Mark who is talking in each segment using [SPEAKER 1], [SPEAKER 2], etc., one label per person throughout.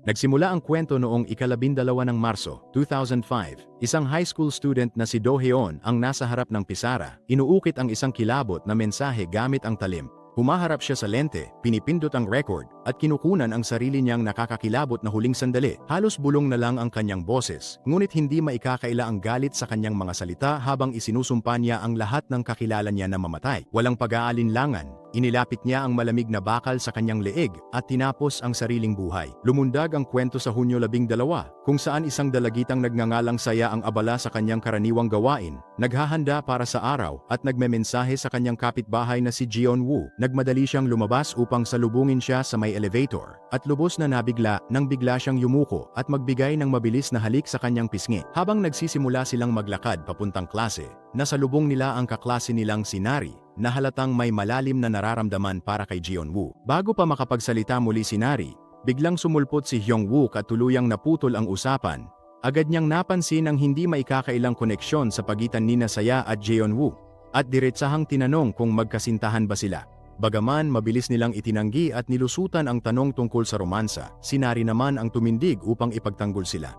[SPEAKER 1] Nagsimula ang kwento noong ika-12 ng Marso, 2005. Isang high school student na si Do Heon ang nasa harap ng pisara, inuukit ang isang kilabot na mensahe gamit ang talim. Humaharap siya sa lente, pinipindot ang record, at kinukunan ang sarili niyang nakakakilabot na huling sandali. Halos bulong na lang ang kanyang boses, ngunit hindi maikakaila ang galit sa kanyang mga salita habang isinusumpa niya ang lahat ng kakilala niya na mamatay. Walang pag-aalinlangan, inilapit niya ang malamig na bakal sa kanyang leeg at tinapos ang sariling buhay. Lumundag ang kwento sa Hunyo 12, kung saan isang dalagitang nagngangalang Saya ang abala sa kanyang karaniwang gawain, naghahanda para sa araw at nagmemensahe sa kanyang kapitbahay na si Jeon-woo. Nagmadali siyang lumabas upang salubungin siya sa may elevator at lubos na nabigla nang bigla siyang yumuko at magbigay ng mabilis na halik sa kanyang pisngi. Habang nagsisimula silang maglakad papuntang klase, nasalubong nila ang kaklase nilang si Nari, na halatang may malalim na nararamdaman para kay Jeon-woo. Bago pa makapagsalita muli si Nari, biglang sumulpot si Hyung-wook at tuluyang naputol ang usapan. Agad niyang napansin ang hindi maikakailang koneksyon sa pagitan nina Saya at Jeon-woo, at diretsahang tinanong kung magkasintahan ba sila. Bagaman mabilis nilang itinanggi at nilusutan ang tanong tungkol sa romansa, si Nari naman ang tumindig upang ipagtanggol sila.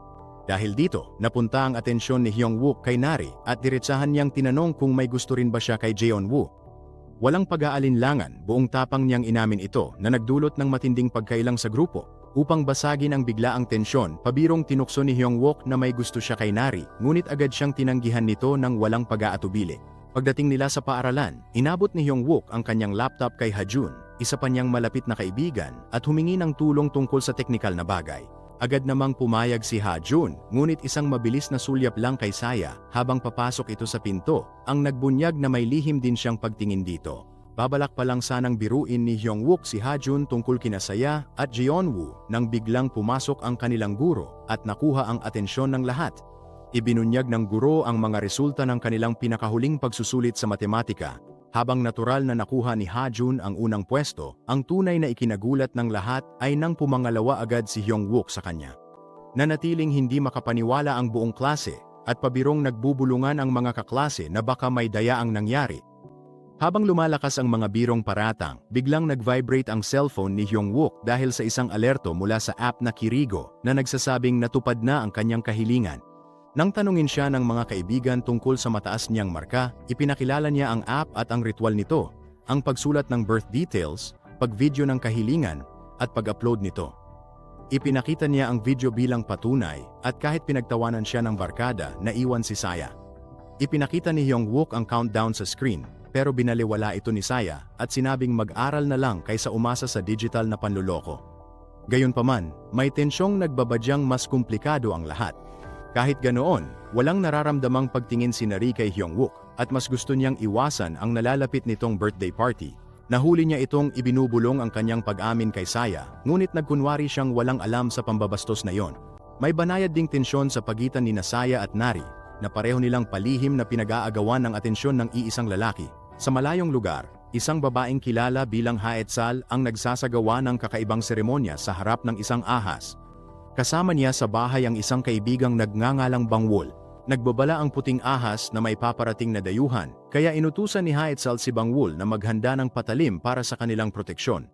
[SPEAKER 1] Dahil dito, napunta ang atensyon ni Hyung-wook kay Nari at diretsahan niyang tinanong kung may gusto rin ba siya kay Jeon-woo. Walang pag-aalinlangan, buong tapang niyang inamin ito na nagdulot ng matinding pagkailang sa grupo. Upang basagin ang biglaang tensyon, pabirong tinukso ni Hyung-wook na may gusto siya kay Nari, ngunit agad siyang tinanggihan nito ng walang pag-aatubili. Pagdating nila sa paaralan, inabot ni Hyung-wook ang kanyang laptop kay Ha-jun, isa pa niyang malapit na kaibigan, at humingi ng tulong tungkol sa teknikal na bagay. Agad namang pumayag si Ha-jun, ngunit isang mabilis na sulyap lang kay Saya habang papasok ito sa pinto, ang nagbunyag na may lihim din siyang pagtingin dito. Babalak pa lang sanang biruin ni Hyung-wook si Ha-jun tungkol kina Saya at Jeon-woo nang biglang pumasok ang kanilang guro at nakuha ang atensyon ng lahat. Ibinunyag ng guro ang mga resulta ng kanilang pinakahuling pagsusulit sa matematika. Habang natural na nakuha ni Ha-jun ang unang pwesto, ang tunay na ikinagulat ng lahat ay nang pumangalawa agad si Hyung-wook sa kanya. Nanatiling hindi makapaniwala ang buong klase at pabirong nagbubulungan ang mga kaklase na baka may daya ang nangyari. Habang lumalakas ang mga birong paratang, biglang nag-vibrate ang cellphone ni Hyung-wook dahil sa isang alerto mula sa app na Kirigo na nagsasabing natupad na ang kanyang kahilingan. Nang tanungin siya ng mga kaibigan tungkol sa mataas niyang marka, ipinakilala niya ang app at ang ritual nito, ang pagsulat ng birth details, pag-video ng kahilingan, at pag-upload nito. Ipinakita niya ang video bilang patunay, at kahit pinagtawanan siya ng barkada, naiwan si Saya. Ipinakita ni Hyung-wook ang countdown sa screen, pero binaliwala ito ni Saya at sinabing mag-aral na lang kaysa umasa sa digital na panluloko. Gayunpaman, may tensyong nagbabadyang mas komplikado ang lahat. Kahit ganoon, walang nararamdamang pagtingin si Nari kay Hyung-wook at mas gusto niyang iwasan ang nalalapit nitong birthday party. Nahuli niya itong ibinubulong ang kanyang pag-amin kay Saya, ngunit nagkunwari siyang walang alam sa pambabastos na yon. May banayad ding tensyon sa pagitan ni Saya at Nari, na pareho nilang palihim na pinag-aagawan ng atensyon ng iisang lalaki. Sa malayong lugar, isang babaeng kilala bilang Haetsal ang nagsasagawa ng kakaibang seremonya sa harap ng isang ahas. Kasama niya sa bahay ang isang kaibigang nagngangalang Bangwol. Nagbabala ang puting ahas na may paparating na dayuhan, kaya inutusan ni Haetsal si Bangwol na maghanda ng patalim para sa kanilang proteksyon.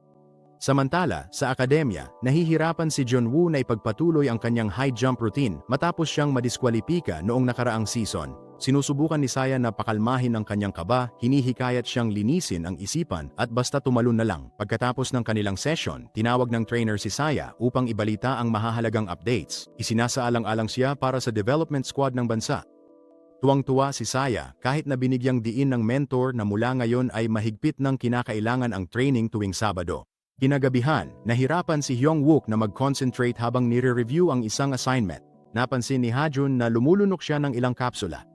[SPEAKER 1] Samantala, sa akademya, nahihirapan si Jeon-woo na ipagpatuloy ang kanyang high jump routine matapos siyang madiskwalipika noong nakaraang season. Sinusubukan ni Saya na pakalmahin ang kanyang kaba, hinihikayat siyang linisin ang isipan at basta tumalon na lang. Pagkatapos ng kanilang session, tinawag ng trainer si Saya upang ibalita ang mahahalagang updates. Isinasaalang-alang siya para sa development squad ng bansa. Tuwang-tuwa si Saya kahit na binigyang diin ng mentor na mula ngayon ay mahigpit ng kinakailangan ang training tuwing Sabado. Kinagabihan, nahirapan si Hyung-wook na mag-concentrate habang nire-review ang isang assignment. Napansin ni Ha-jun na lumulunok siya ng ilang kapsula.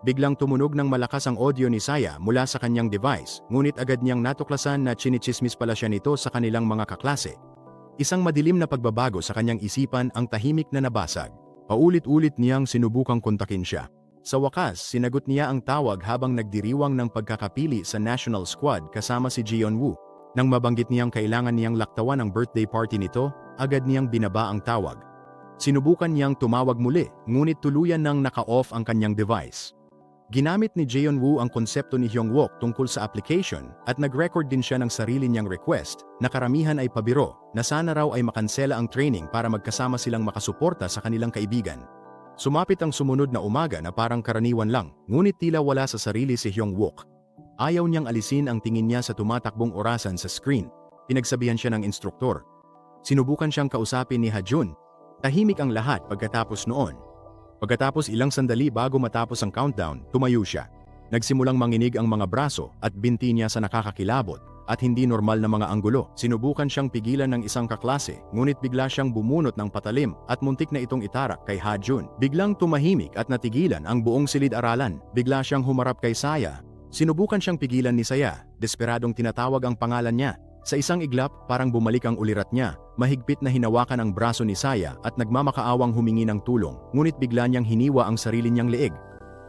[SPEAKER 1] Biglang tumunog ng malakas ang audio ni Saya mula sa kanyang device, ngunit agad niyang natuklasan na chinichismis pala siya nito sa kanilang mga kaklase. Isang madilim na pagbabago sa kanyang isipan ang tahimik na nabasag. Paulit-ulit niyang sinubukang kontakin siya. Sa wakas, sinagot niya ang tawag habang nagdiriwang ng pagkakapili sa national squad kasama si Jeon-woo. Nang mabanggit niyang kailangan niyang laktawan ang birthday party nito, agad niyang binaba ang tawag. Sinubukan niyang tumawag muli, ngunit tuluyan nang naka-off ang kanyang device. Ginamit ni Jeon-woo ang konsepto ni Hyung-wook tungkol sa application at nag-record din siya ng sarili niyang request na karamihan ay pabiro na sana raw ay makansela ang training para magkasama silang makasuporta sa kanilang kaibigan. Sumapit ang sumunod na umaga na parang karaniwan lang, ngunit tila wala sa sarili si Hyung-wook. Ayaw niyang alisin ang tingin niya sa tumatakbong orasan sa screen. Pinagsabihan siya ng instruktor. Sinubukan siyang kausapin ni Ha-jun. Tahimik ang lahat pagkatapos noon. Pagkatapos ilang sandali bago matapos ang countdown, tumayo siya. Nagsimulang manginig ang mga braso at binti niya sa nakakakilabot at hindi normal na mga anggulo. Sinubukan siyang pigilan ng isang kaklase, ngunit bigla siyang bumunot ng patalim at muntik na itong itarak kay Ha-jun. Biglang tumahimik at natigilan ang buong silid-aralan. Bigla siyang humarap kay Saya. Sinubukan siyang pigilan ni Saya, desperadong tinatawag ang pangalan niya. Sa isang iglap, parang bumalik ang ulirat niya. Mahigpit na hinawakan ang braso ni Saya at nagmamakaawang humingi ng tulong, ngunit bigla niyang hiniwa ang sarili niyang leeg.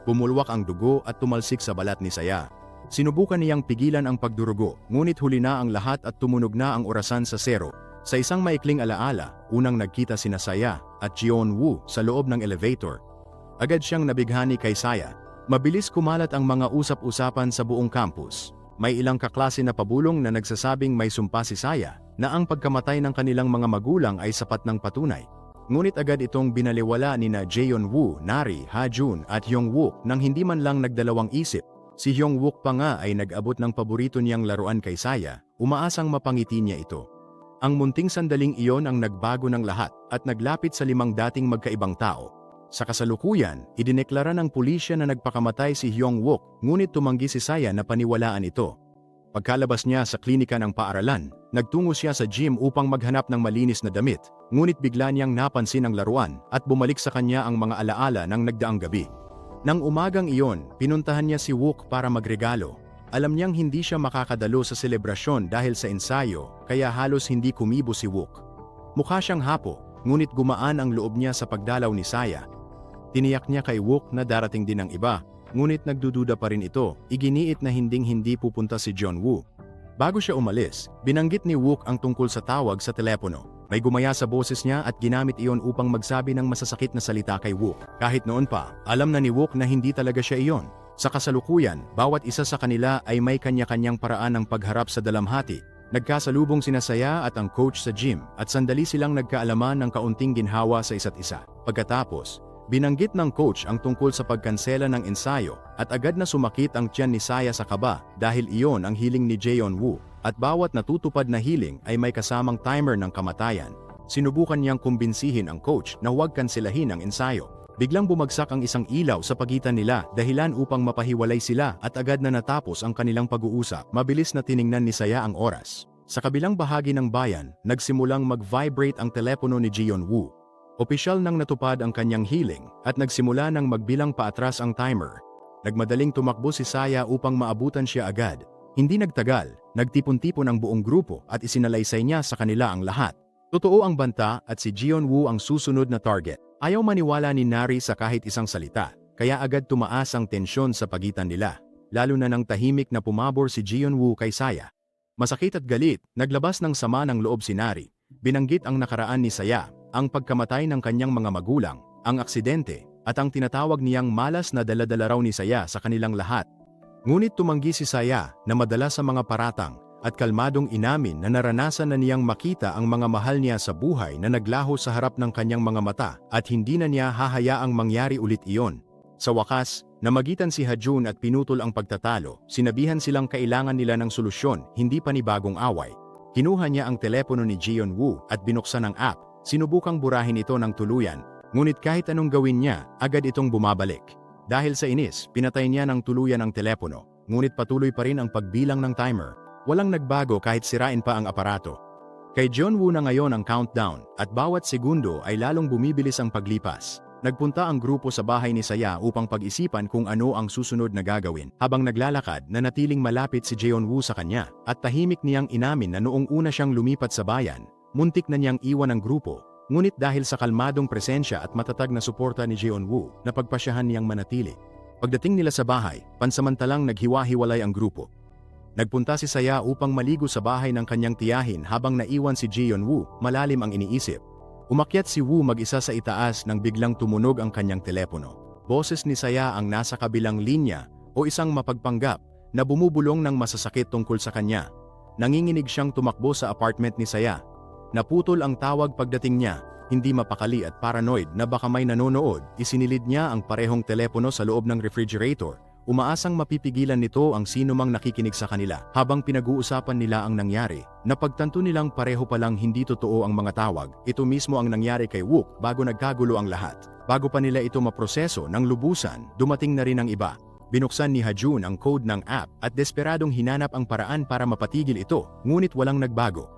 [SPEAKER 1] Bumulwak ang dugo at tumalsik sa balat ni Saya. Sinubukan niyang pigilan ang pagdurugo, ngunit huli na ang lahat at tumunog na ang orasan sa 0. Sa isang maikling alaala, unang nagkita sina Saya at Jeon-woo sa loob ng elevator. Agad siyang nabighani kay Saya. Mabilis kumalat ang mga usap-usapan sa buong campus. May ilang kaklase na pabulong na nagsasabing may sumpa si Saya na ang pagkamatay ng kanilang mga magulang ay sapat ng patunay. Ngunit agad itong binaliwala ni na Jeon-woo, Nari, Ha-jun at Hyung-wook nang hindi man lang nagdalawang isip. Si Hyung-wook pa nga ay nag-abot ng paborito niyang laruan kay Saya, umaasang mapangiti niya ito. Ang munting sandaling iyon ang nagbago ng lahat at naglapit sa 5 dating magkaibang tao. Sa kasalukuyan, idineklara ng pulisya na nagpakamatay si Hyung-wook, ngunit tumanggi si Saya na paniwalaan ito. Pagkalabas niya sa klinika ng paaralan, nagtungo siya sa gym upang maghanap ng malinis na damit, ngunit bigla niyang napansin ang laruan at bumalik sa kanya ang mga alaala ng nagdaang gabi. Nang umagang iyon, pinuntahan niya si Wook para magregalo. Alam niyang hindi siya makakadalo sa selebrasyon dahil sa ensayo, kaya halos hindi kumibo si Wook. Mukha siyang hapo, ngunit gumaan ang loob niya sa pagdalaw ni Saya. Tiniyak niya kay Wook na darating din ang iba, ngunit nagdududa pa rin ito. Iginiit na hinding-hindi pupunta si Jeon-woo. Bago siya umalis, binanggit ni Wook ang tungkol sa tawag sa telepono. May gumaya sa boses niya at ginamit iyon upang magsabi ng masasakit na salita kay Wook. Kahit noon pa, alam na ni Wook na hindi talaga siya iyon. Sa kasalukuyan, bawat isa sa kanila ay may kanya-kanyang paraan ng pagharap sa dalamhati. Nagkasalubong sina Saya at ang coach sa gym at sandali silang nagkaalaman ng kaunting ginhawa sa isa't isa. Pagkatapos, binanggit ng coach ang tungkol sa pagkansela ng ensayo at agad na sumakit ang tiyan ni Saya sa kaba dahil iyon ang hiling ni Jeon-woo at bawat natutupad na hiling ay may kasamang timer ng kamatayan. Sinubukan niyang kumbinsihin ang coach na huwag kanselahin ang ensayo. Biglang bumagsak ang isang ilaw sa pagitan nila dahilan upang mapahiwalay sila at agad na natapos ang kanilang pag-uusap. Mabilis na tiningnan ni Saya ang oras. Sa kabilang bahagi ng bayan, nagsimulang mag-vibrate ang telepono ni Jeon-woo. Opisyal nang natupad ang kanyang hiling at nagsimula nang magbilang paatras ang timer. Nagmadaling tumakbo si Saya upang maabutan siya agad. Hindi nagtagal, nagtipon-tipon ang buong grupo at isinalaysay niya sa kanila ang lahat. Totoo ang banta at si Jeon-woo ang susunod na target. Ayaw maniwala ni Nari sa kahit isang salita, kaya agad tumaas ang tensyon sa pagitan nila. Lalo na nang tahimik na pumabor si Jeon-woo kay Saya. Masakit at galit, naglabas ng sama ng loob si Nari. Binanggit ang nakaraan ni Saya, ang pagkamatay ng kanyang mga magulang, ang aksidente, at ang tinatawag niyang malas na dala-dala raw ni Saya sa kanilang lahat. Ngunit tumanggi si Saya na madala sa mga paratang at kalmadong inamin na naranasan na niyang makita ang mga mahal niya sa buhay na naglaho sa harap ng kanyang mga mata at hindi na niya hahayaang mangyari ulit iyon. Sa wakas, namagitan si Ha-jun at pinutol ang pagtatalo. Sinabihan silang kailangan nila ng solusyon, hindi panibagong away. Kinuha niya ang telepono ni Jeon-woo at binuksan ang app. Sinubukang burahin ito ng tuluyan, ngunit kahit anong gawin niya, agad itong bumabalik. Dahil sa inis, pinatay niya ng tuluyan ang telepono, ngunit patuloy pa rin ang pagbilang ng timer. Walang nagbago kahit sirain pa ang aparato. Kay Jeon-woo na ngayon ang countdown at bawat segundo ay lalong bumibilis ang paglipas. Nagpunta ang grupo sa bahay ni Saya upang pag-isipan kung ano ang susunod na gagawin. Habang naglalakad, nanatiling malapit si Jeon-woo sa kanya at tahimik niyang inamin na noong una siyang lumipat sa bayan, muntik na niyang iwan ang grupo. Ngunit dahil sa kalmadong presensya at matatag na suporta ni Jeon-woo, napagpasyahan niyang manatili. Pagdating nila sa bahay, pansamantalang naghiwa-hiwalay ang grupo. Nagpunta si Saya upang maligo sa bahay ng kanyang tiyahin habang naiwan si Jeon-woo, malalim ang iniisip. Umakyat si Woo mag-isa sa itaas nang biglang tumunog ang kanyang telepono. Boses ni Saya ang nasa kabilang linya o isang mapagpanggap na bumubulong ng masasakit tungkol sa kanya. Nanginginig siyang tumakbo sa apartment ni Saya. Naputol ang tawag pagdating niya, hindi mapakali at paranoid na baka may nanonood, isinilid niya ang parehong telepono sa loob ng refrigerator, umaasang mapipigilan nito ang sinumang nakikinig sa kanila. Habang pinag-uusapan nila ang nangyari, napagtanto nilang pareho palang hindi totoo ang mga tawag. Ito mismo ang nangyari kay Wook bago nagkagulo ang lahat. Bago pa nila ito maproseso ng lubusan, dumating na rin ang iba. Binuksan ni Ha-jun ang code ng app at desperadong hinanap ang paraan para mapatigil ito, ngunit walang nagbago.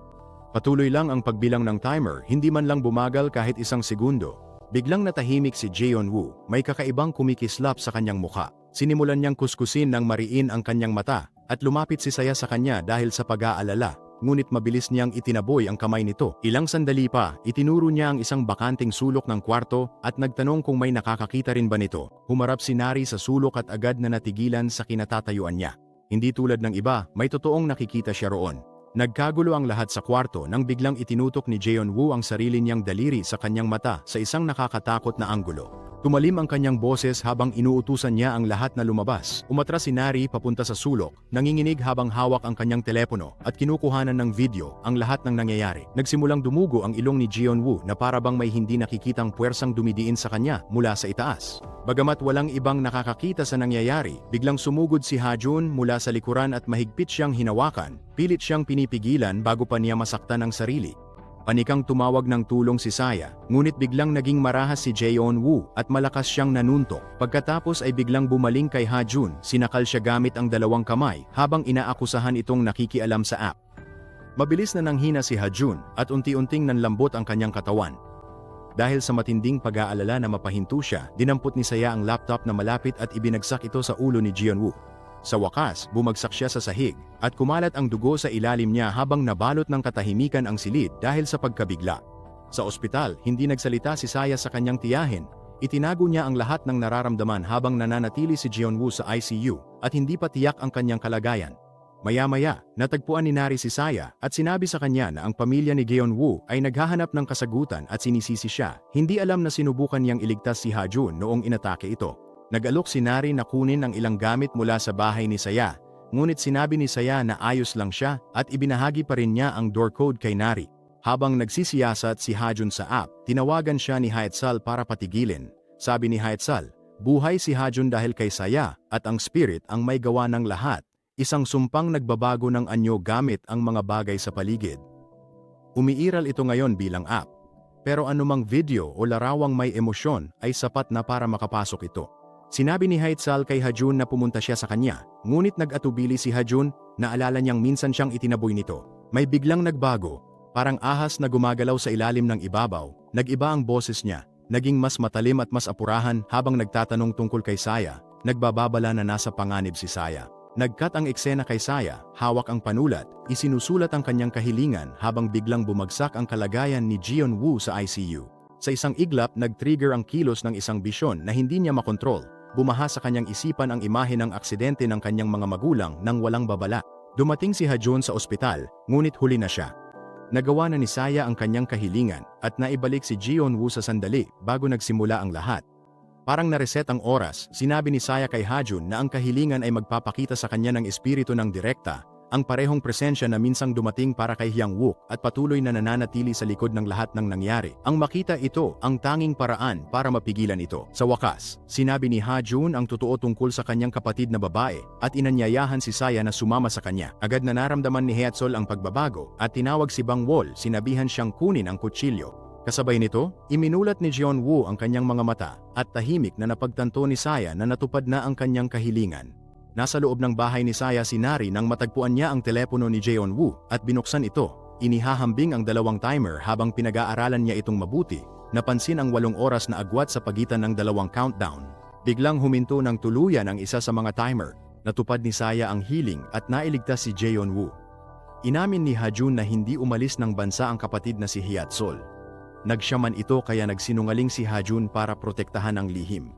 [SPEAKER 1] Patuloy lang ang pagbilang ng timer, hindi man lang bumagal kahit isang segundo. Biglang natahimik si Jeon-woo, may kakaibang kumikislap sa kanyang mukha. Sinimulan niyang kuskusin ng mariin ang kanyang mata at lumapit si Saya sa kanya dahil sa pag-aalala, ngunit mabilis niyang itinaboy ang kamay nito. Ilang sandali pa, itinuro niya ang isang bakanting sulok ng kwarto at nagtanong kung may nakakakita rin ba nito. Humarap si Nari sa sulok at agad na natigilan sa kinatatayuan niya. Hindi tulad ng iba, may totoong nakikita siya roon. Nagkagulo ang lahat sa kwarto nang biglang itinutok ni Jeon-woo ang sarili niyang daliri sa kanyang mata sa isang nakakatakot na anggulo. Tumalim ang kanyang boses habang inuutusan niya ang lahat na lumabas. Umatras si Nari papunta sa sulok, nanginginig habang hawak ang kanyang telepono at kinukuhanan ng video ang lahat ng nangyayari. Nagsimulang dumugo ang ilong ni Jeon-woo na para bang may hindi nakikitang puwersang dumidiin sa kanya mula sa itaas. Bagamat walang ibang nakakakita sa nangyayari, biglang sumugod si Ha-jun mula sa likuran at mahigpit siyang hinawakan. Pilit siyang pinipigilan bago pa niya masaktan ang sarili. Panikang tumawag ng tulong si Saya, ngunit biglang naging marahas si Jeon-woo at malakas siyang nanuntok. Pagkatapos ay biglang bumaling kay Ha-jun, sinakal siya gamit ang dalawang kamay habang inaakusahan itong nakikialam sa app. Mabilis na nanghina si Ha-jun at unti-unting nanlambot ang kanyang katawan. Dahil sa matinding pag-aalala na mapahinto siya, dinampot ni Saya ang laptop na malapit at ibinagsak ito sa ulo ni Jeon-woo. Sa wakas, bumagsak siya sa sahig at kumalat ang dugo sa ilalim niya habang nabalot ng katahimikan ang silid dahil sa pagkabigla. Sa ospital, hindi nagsalita si Saya sa kanyang tiyahin. Itinago niya ang lahat ng nararamdaman habang nananatili si Jeon-woo sa ICU at hindi pa tiyak ang kanyang kalagayan. Maya-maya, natagpuan ni Nari si Saya at sinabi sa kanya na ang pamilya ni Jeon-woo ay naghahanap ng kasagutan at sinisisi siya. Hindi alam na sinubukan niyang iligtas si Ha-jun noong inatake ito. Nag-alok si Nari na kunin ang ilang gamit mula sa bahay ni Saya, ngunit sinabi ni Saya na ayos lang siya at ibinahagi pa rin niya ang door code kay Nari. Habang nagsisiyasat si Ha-jun sa app, tinawagan siya ni Haetsal para patigilin. Sabi ni Haetsal, buhay si Ha-jun dahil kay Saya at ang spirit ang may gawa ng lahat. Isang sumpang nagbabago ng anyo gamit ang mga bagay sa paligid. Umiiral ito ngayon bilang app. Pero anumang video o larawang may emosyon ay sapat na para makapasok ito. Sinabi ni Haetsal kay Ha-jun na pumunta siya sa kanya, ngunit nag-atubili si Ha-jun na alala niyang minsan siyang itinaboy nito. May biglang nagbago, parang ahas na gumagalaw sa ilalim ng ibabaw, nag-iba ang boses niya, naging mas matalim at mas apurahan habang nagtatanong tungkol kay Saya, nagbababala na nasa panganib si Saya. Nagkat ang eksena kay Saya, hawak ang panulat, isinusulat ang kanyang kahilingan habang biglang bumagsak ang kalagayan ni Jeon-woo sa ICU. Sa isang iglap, nag-trigger ang kilos ng isang bisyon na hindi niya makontrol. Bumaha sa kanyang isipan ang imahe ng aksidente ng kanyang mga magulang nang walang babala. Dumating si Ha-jun sa ospital, ngunit huli na siya. Nagawa na ni Saya ang kanyang kahilingan at naibalik si Jeon-woo sa sandali bago nagsimula ang lahat. Parang nareset ang oras, sinabi ni Saya kay Ha-jun na ang kahilingan ay magpapakita sa kanya ng espiritu ng direkta, ang parehong presensya na minsang dumating para kay Hyang-wook at patuloy na nananatili sa likod ng lahat ng nangyari. Ang makita ito, ang tanging paraan para mapigilan ito. Sa wakas, sinabi ni Ha-jun ang totoo tungkol sa kanyang kapatid na babae at inanyayahan si Saya na sumama sa kanya. Agad na naramdaman ni Haetsol ang pagbabago at tinawag si Bang Wol, sinabihan siyang kunin ang kutsilyo. Kasabay nito, iminulat ni Jeon-woo ang kanyang mga mata at tahimik na napagtanto ni Saya na natupad na ang kanyang kahilingan. Nasa loob ng bahay ni Saya si Nari nang matagpuan niya ang telepono ni Jeon-woo at binuksan ito. Inihahambing ang dalawang timer habang pinag-aaralan niya itong mabuti. Napansin ang 8 oras na agwat sa pagitan ng dalawang countdown. Biglang huminto ng tuluyan ang isa sa mga timer. Natupad ni Saya ang hiling at nailigtas si Jeon-woo. Inamin ni Ha-jun na hindi umalis ng bansa ang kapatid na si Hyeat-sol. Nagsyaman ito kaya nagsinungaling si Ha-jun para protektahan ang lihim.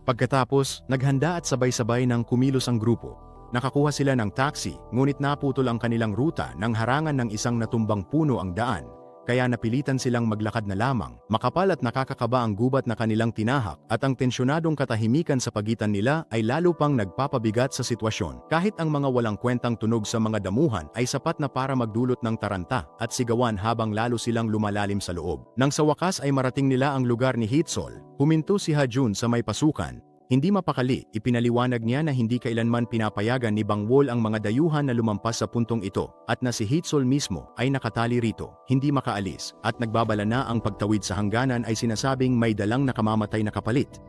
[SPEAKER 1] Pagkatapos, naghanda at sabay-sabay nang kumilos ang grupo. Nakakuha sila ng taxi, ngunit naputol ang kanilang ruta nang harangan ng isang natumbang puno ang daan. kaya napilitan silang maglakad na lamang. Makapal at nakakakaba ang gubat na kanilang tinahak at ang tensyonadong katahimikan sa pagitan nila ay lalo pang nagpapabigat sa sitwasyon. Kahit ang mga walang kwentang tunog sa mga damuhan ay sapat na para magdulot ng taranta at sigawan habang lalo silang lumalalim sa loob. Nang sa wakas ay marating nila ang lugar ni Hitsol, huminto si Ha-jun sa may pasukan. Hindi mapakali, ipinaliwanag niya na hindi kailanman pinapayagan ni Bangwol ang mga dayuhan na lumampas sa puntong ito at na si Hitsol mismo ay nakatali rito, hindi makaalis, at nagbabala na ang pagtawid sa hangganan ay sinasabing may dalang nakamamatay na kapalit.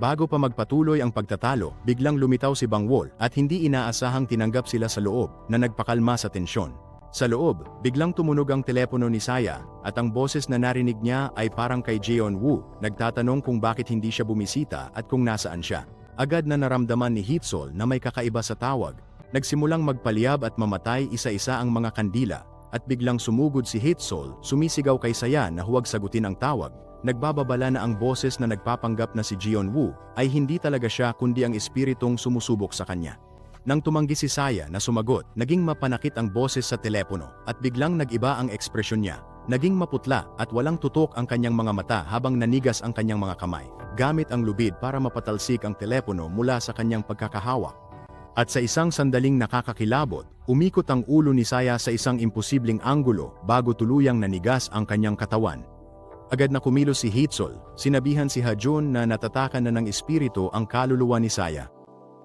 [SPEAKER 1] Bago pa magpatuloy ang pagtatalo, biglang lumitaw si Bangwol at hindi inaasahang tinanggap sila sa loob na nagpakalma sa tensyon. Sa loob, biglang tumunog ang telepono ni Saya at ang boses na narinig niya ay parang kay Jeon-woo, nagtatanong kung bakit hindi siya bumisita at kung nasaan siya. Agad na naramdaman ni Hitsol na may kakaiba sa tawag. Nagsimulang magpaliyab at mamatay isa-isa ang mga kandila at biglang sumugod si Hitsol, sumisigaw kay Saya na huwag sagutin ang tawag. Nagbababala na ang boses na nagpapanggap na si Jeon-woo ay hindi talaga siya kundi ang espiritong sumusubok sa kanya. Nang tumanggi si Saya na sumagot, naging mapanakit ang boses sa telepono at biglang nag-iba ang ekspresyon niya. Naging maputla at walang tutok ang kanyang mga mata habang nanigas ang kanyang mga kamay, gamit ang lubid para mapatalsik ang telepono mula sa kanyang pagkakahawak. At sa isang sandaling nakakakilabot, umikot ang ulo ni Saya sa isang imposibleng anggulo bago tuluyang nanigas ang kanyang katawan. Agad na kumilos si Hitsol, sinabihan si Ha-jun na natatakan na ng espiritu ang kaluluwa ni Saya.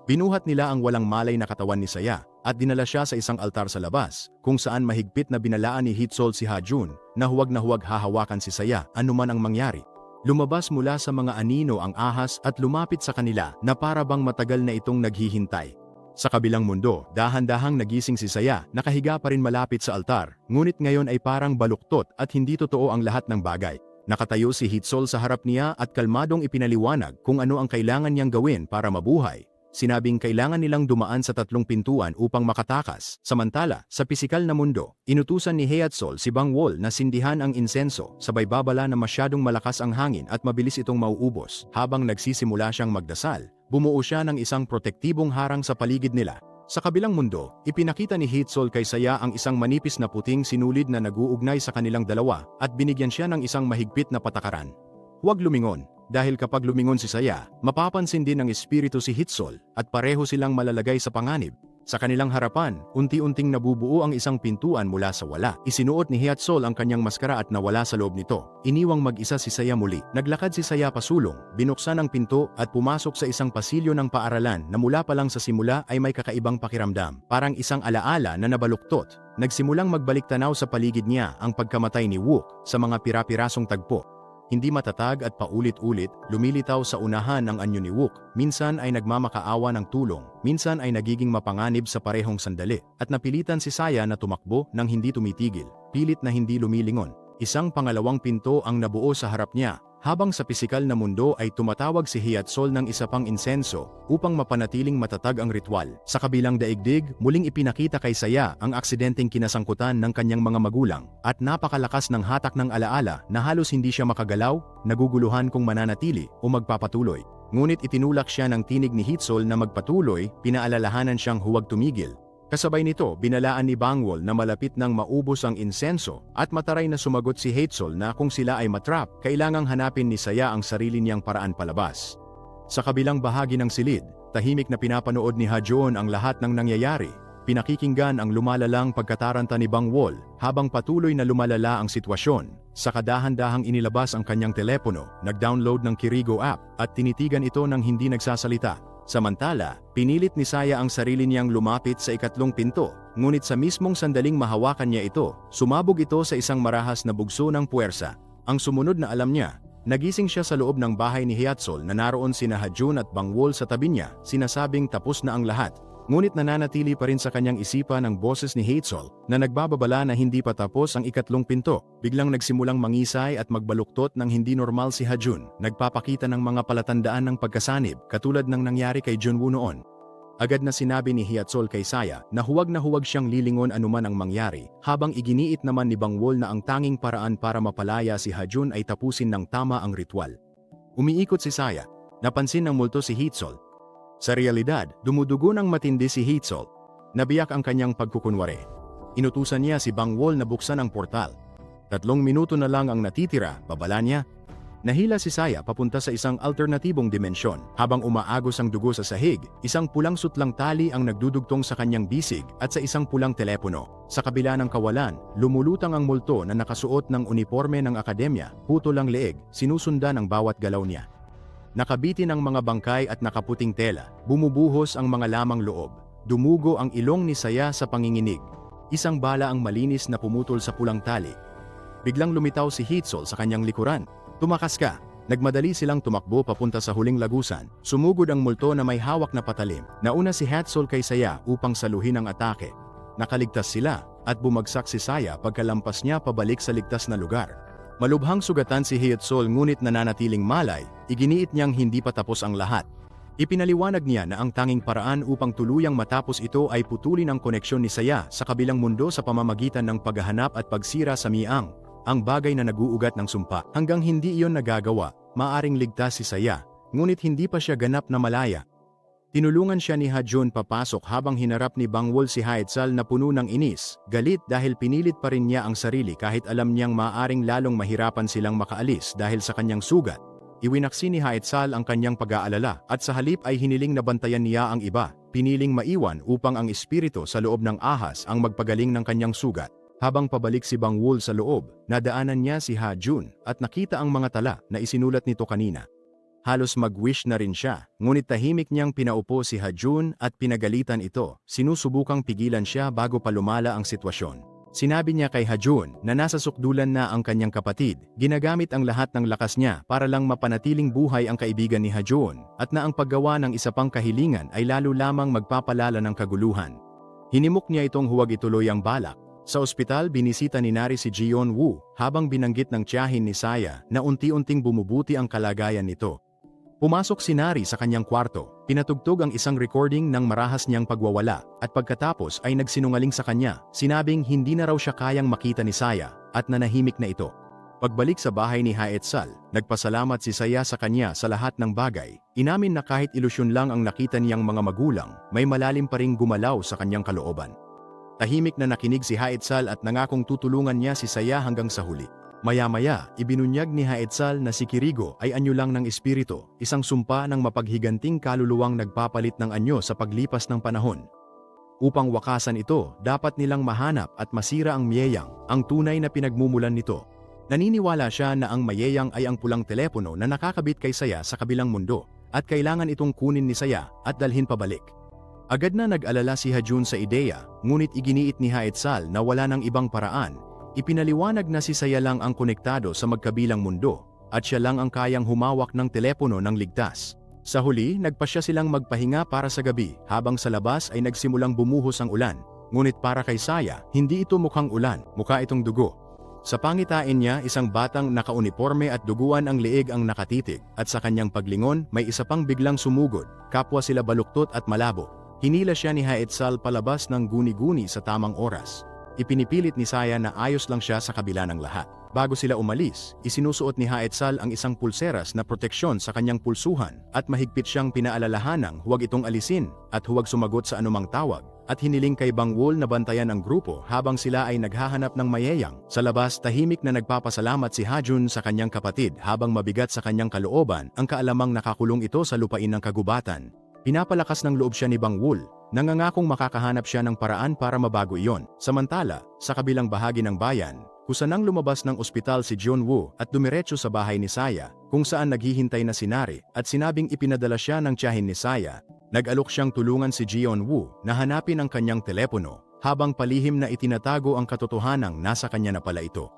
[SPEAKER 1] Binuhat nila ang walang malay na katawan ni Saya at dinala siya sa isang altar sa labas, kung saan mahigpit na binalaan ni Hitsol si Ha-jun na huwag hahawakan si Saya anuman ang mangyari. Lumabas mula sa mga anino ang ahas at lumapit sa kanila na para bang matagal na itong naghihintay. Sa kabilang mundo, dahan-dahang nagising si Saya, nakahiga pa rin malapit sa altar, ngunit ngayon ay parang baluktot at hindi totoo ang lahat ng bagay. Nakatayo si Hitsol sa harap niya at kalmadong ipinaliwanag kung ano ang kailangan niyang gawin para mabuhay. Sinabing kailangan nilang dumaan sa 3 pintuan upang makatakas. Samantala, sa pisikal na mundo, inutusan ni Hyeatsol si Bangwol na sindihan ang insenso, sabay babala na masyadong malakas ang hangin at mabilis itong mauubos. Habang nagsisimula siyang magdasal, bumuo siya ng isang protektibong harang sa paligid nila. Sa kabilang mundo, ipinakita ni Hitsol kay Saya ang isang manipis na puting sinulid na nag-uugnay sa kanilang dalawa at binigyan siya ng isang mahigpit na patakaran. Huwag lumingon. Dahil kapag lumingon si Saya, mapapansin din ng espiritu si Hitsol at pareho silang malalagay sa panganib. Sa kanilang harapan, unti-unting nabubuo ang isang pintuan mula sa wala. Isinuot ni Hyeatsol ang kanyang maskara at nawala sa loob nito. Iniwang mag-isa si Saya muli. Naglakad si Saya pasulong, binuksan ang pinto at pumasok sa isang pasilyo ng paaralan na mula pa lang sa simula ay may kakaibang pakiramdam. Parang isang alaala na nabaluktot. Nagsimulang magbalik-tanaw sa paligid niya ang pagkamatay ni Wook sa mga pira-pirasong tagpo. Hindi matatag at paulit-ulit, lumilitaw sa unahan ang anyo ni Wook. Minsan ay nagmamakaawa ng tulong, minsan ay nagiging mapanganib sa parehong sandali. At napilitan si Saya na tumakbo nang hindi tumitigil, pilit na hindi lumilingon. Isang pangalawang pinto ang nabuo sa harap niya, habang sa pisikal na mundo ay tumatawag si Hyeatsol ng isa pang insenso upang mapanatiling matatag ang ritual. Sa kabilang daigdig, muling ipinakita kay Saya ang aksidenteng kinasangkutan ng kanyang mga magulang at napakalakas ng hatak ng alaala na halos hindi siya makagalaw, naguguluhan kung mananatili o magpapatuloy. Ngunit itinulak siya ng tinig ni Hitsol na magpatuloy, pinaalalahanan siyang huwag tumigil. Kasabay nito, binalaan ni Bangwol na malapit nang maubos ang insenso at mataray na sumagot si Hyeatsol na kung sila ay matrap, kailangang hanapin ni Saya ang sarili niyang paraan palabas. Sa kabilang bahagi ng silid, tahimik na pinapanood ni Ha-jun ang lahat ng nangyayari. Pinakikinggan ang lumalalang pagkataranta ni Bangwol habang patuloy na lumalala ang sitwasyon. Sa kadahan-dahang inilabas ang kanyang telepono, nag-download ng Kirigo app at tinitigan ito ng hindi nagsasalita. Samantala, pinilit ni Saya ang sarili niyang lumapit sa ikatlong pinto, ngunit sa mismong sandaling mahawakan niya ito, sumabog ito sa isang marahas na bugso ng puwersa. Ang sumunod na alam niya, nagising siya sa loob ng bahay ni Hyeatsol na naroon sina Ha-jun at Bangwol sa tabi niya, sinasabing tapos na ang lahat. Ngunit nananatili pa rin sa kanyang isipan ang boses ni Hyeatsol na nagbababala na hindi pa tapos ang ikatlong pinto. Biglang nagsimulang mangisay at magbaluktot ng hindi normal si Ha-jun, nagpapakita ng mga palatandaan ng pagkasanib katulad ng nangyari kay Jeon-woo noon. Agad na sinabi ni Hyeatsol kay Saya na huwag siyang lilingon anuman ang mangyari, habang iginiit naman ni Bangwol na ang tanging paraan para mapalaya si Ha-jun ay tapusin ng tama ang ritual. Umiikot si Saya. Napansin ng multo si Hyeatsol. Sa realidad, dumudugo ng matindi si Hyeatsol. Nabiyak ang kanyang pagkukunwari. Inutusan niya si Bangwol na buksan ang portal. 3 minuto na lang ang natitira, babala niya. Nahila si Saya papunta sa isang alternatibong dimensyon. Habang umaagos ang dugo sa sahig, isang pulang sutlang tali ang nagdudugtong sa kanyang bisig at sa isang pulang telepono. Sa kabila ng kawalan, lumulutang ang multo na nakasuot ng uniforme ng akademya, putol ang leeg, sinusundan ang bawat galaw niya. Nakabitin ang mga bangkay at nakaputing tela, bumubuhos ang mga lamang loob. Dumugo ang ilong ni Saya sa panginginig. Isang bala ang malinis na pumutol sa pulang tali. Biglang lumitaw si Hitsol sa kanyang likuran. Tumakas ka. Nagmadali silang tumakbo papunta sa huling lagusan. Sumugod ang multo na may hawak na patalim. Nauna si Hitsol kay Saya upang saluhin ang atake. Nakaligtas sila at bumagsak si Saya pagkalampas niya pabalik sa ligtas na lugar. Malubhang sugatan si Hitsol ngunit nananatiling malay, iginiit niyang hindi pa tapos ang lahat. Ipinaliwanag niya na ang tanging paraan upang tuluyang matapos ito ay putulin ang koneksyon ni Saya sa kabilang mundo sa pamamagitan ng paghahanap at pagsira sa Miang, ang bagay na naguugat ng sumpa. Hanggang hindi iyon nagagawa, maaring ligtas si Saya, ngunit hindi pa siya ganap na malaya. Tinulungan siya ni Ha-jun papasok habang hinarap ni Bangwol si Haetsal na puno ng inis, galit dahil pinilit pa rin niya ang sarili kahit alam niyang maaring lalong mahirapan silang makaalis dahil sa kanyang sugat. Iwinaksi ni Haetsal ang kanyang pag-aalala at sa halip ay hiniling na bantayan niya ang iba, piniling maiwan upang ang espiritu sa loob ng ahas ang magpagaling ng kanyang sugat. Habang pabalik si Bangwol sa loob, nadaanan niya si Ha-jun at nakita ang mga tala na isinulat nito kanina. Halos mag-wish na rin siya, ngunit tahimik niyang pinaupo si Ha-jun at pinagalitan ito, sinusubukang pigilan siya bago pa lumala ang sitwasyon. Sinabi niya kay Ha-jun na nasa sukdulan na ang kanyang kapatid, ginagamit ang lahat ng lakas niya para lang mapanatiling buhay ang kaibigan ni Ha-jun, at na ang paggawa ng isa pang kahilingan ay lalo lamang magpapalala ng kaguluhan. Hinimok niya itong huwag ituloy ang balak. Sa ospital, binisita ni Nari si Ji-won-woo habang binanggit ng tiyahin ni Saya na unti-unting bumubuti ang kalagayan nito. Pumasok si Nari sa kanyang kwarto, pinatugtog ang isang recording ng marahas niyang pagwawala at pagkatapos ay nagsinungaling sa kanya, sinabing hindi na raw siya kayang makita ni Saya at nanahimik na ito. Pagbalik sa bahay ni Haetsal, nagpasalamat si Saya sa kanya sa lahat ng bagay. Inamin na kahit ilusyon lang ang nakita niyang mga magulang, may malalim pa ring gumalaw sa kanyang kalooban. Tahimik na nakinig si Haetsal at nangakong tutulungan niya si Saya hanggang sa huli. Maya-maya, ibinunyag ni Haetsal na si Kirigo ay anyo lang ng espiritu, isang sumpa ng mapaghiganting kaluluwang nagpapalit ng anyo sa paglipas ng panahon. Upang wakasan ito, dapat nilang mahanap at masira ang Mieyang, ang tunay na pinagmumulan nito. Naniniwala siya na ang Mieyang ay ang pulang telepono na nakakabit kay Saya sa kabilang mundo, at kailangan itong kunin ni Saya at dalhin pabalik. Agad na nag-alala si Ha-jun sa ideya, ngunit iginiit ni Haetsal na wala ng ibang paraan. Ipinaliwanag na si Saya lang ang konektado sa magkabilang mundo, at siya lang ang kayang humawak ng telepono ng ligtas. Sa huli, nagpasya silang magpahinga para sa gabi, habang sa labas ay nagsimulang bumuhos ang ulan. Ngunit para kay Saya, hindi ito mukhang ulan, mukha itong dugo. Sa pangitain niya, isang batang nakauniforme at duguan ang leeg ang nakatitig, at sa kanyang paglingon, may isa pang biglang sumugod, kapwa sila baluktot at malabo. Hinila siya ni Haetsal palabas ng guni-guni sa tamang oras. Ipinipilit ni Saya na ayos lang siya sa kabila ng lahat. Bago sila umalis, isinusuot ni Haetsal ang isang pulseras na proteksyon sa kanyang pulsuhan at mahigpit siyang pinaalalahanang huwag itong alisin at huwag sumagot sa anumang tawag, at hiniling kay Bangwol na bantayan ang grupo habang sila ay naghahanap ng Mieyang. Sa labas, tahimik na nagpapasalamat si Ha-jun sa kanyang kapatid habang mabigat sa kanyang kalooban ang kaalamang nakakulong ito sa lupain ng kagubatan. Pinapalakas ng loob siya ni Bangwol, nangangakong makakahanap siya ng paraan para mabago iyon. Samantala, sa kabilang bahagi ng bayan, kusanang lumabas ng ospital si Jeon-woo at dumiretso sa bahay ni Saya, kung saan naghihintay na si Nari at sinabing ipinadala siya ng tiyahin ni Saya. Nag-alok siyang tulungan si Jeon-woo na hanapin ang kanyang telepono, habang palihim na itinatago ang katotohanang nasa kanya na pala ito.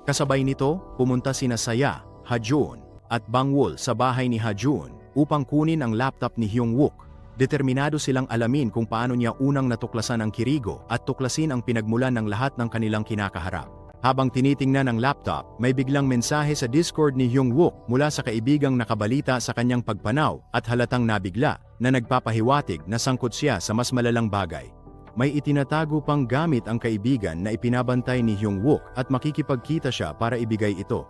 [SPEAKER 1] Kasabay nito, pumunta sina Saya, Ha-jun, at Bangwol sa bahay ni Ha-jun upang kunin ang laptop ni Hyung-wook. Determinado silang alamin kung paano niya unang natuklasan ang Kirigo at tuklasin ang pinagmulan ng lahat ng kanilang kinakaharap. Habang tinitingnan ang laptop, may biglang mensahe sa Discord ni Hyung-wook mula sa kaibigang nakabalita sa kanyang pagpanaw at halatang nabigla na nagpapahiwatig na sangkot siya sa mas malalang bagay. May itinatago pang gamit ang kaibigan na ipinabantay ni Hyung-wook at makikipagkita siya para ibigay ito.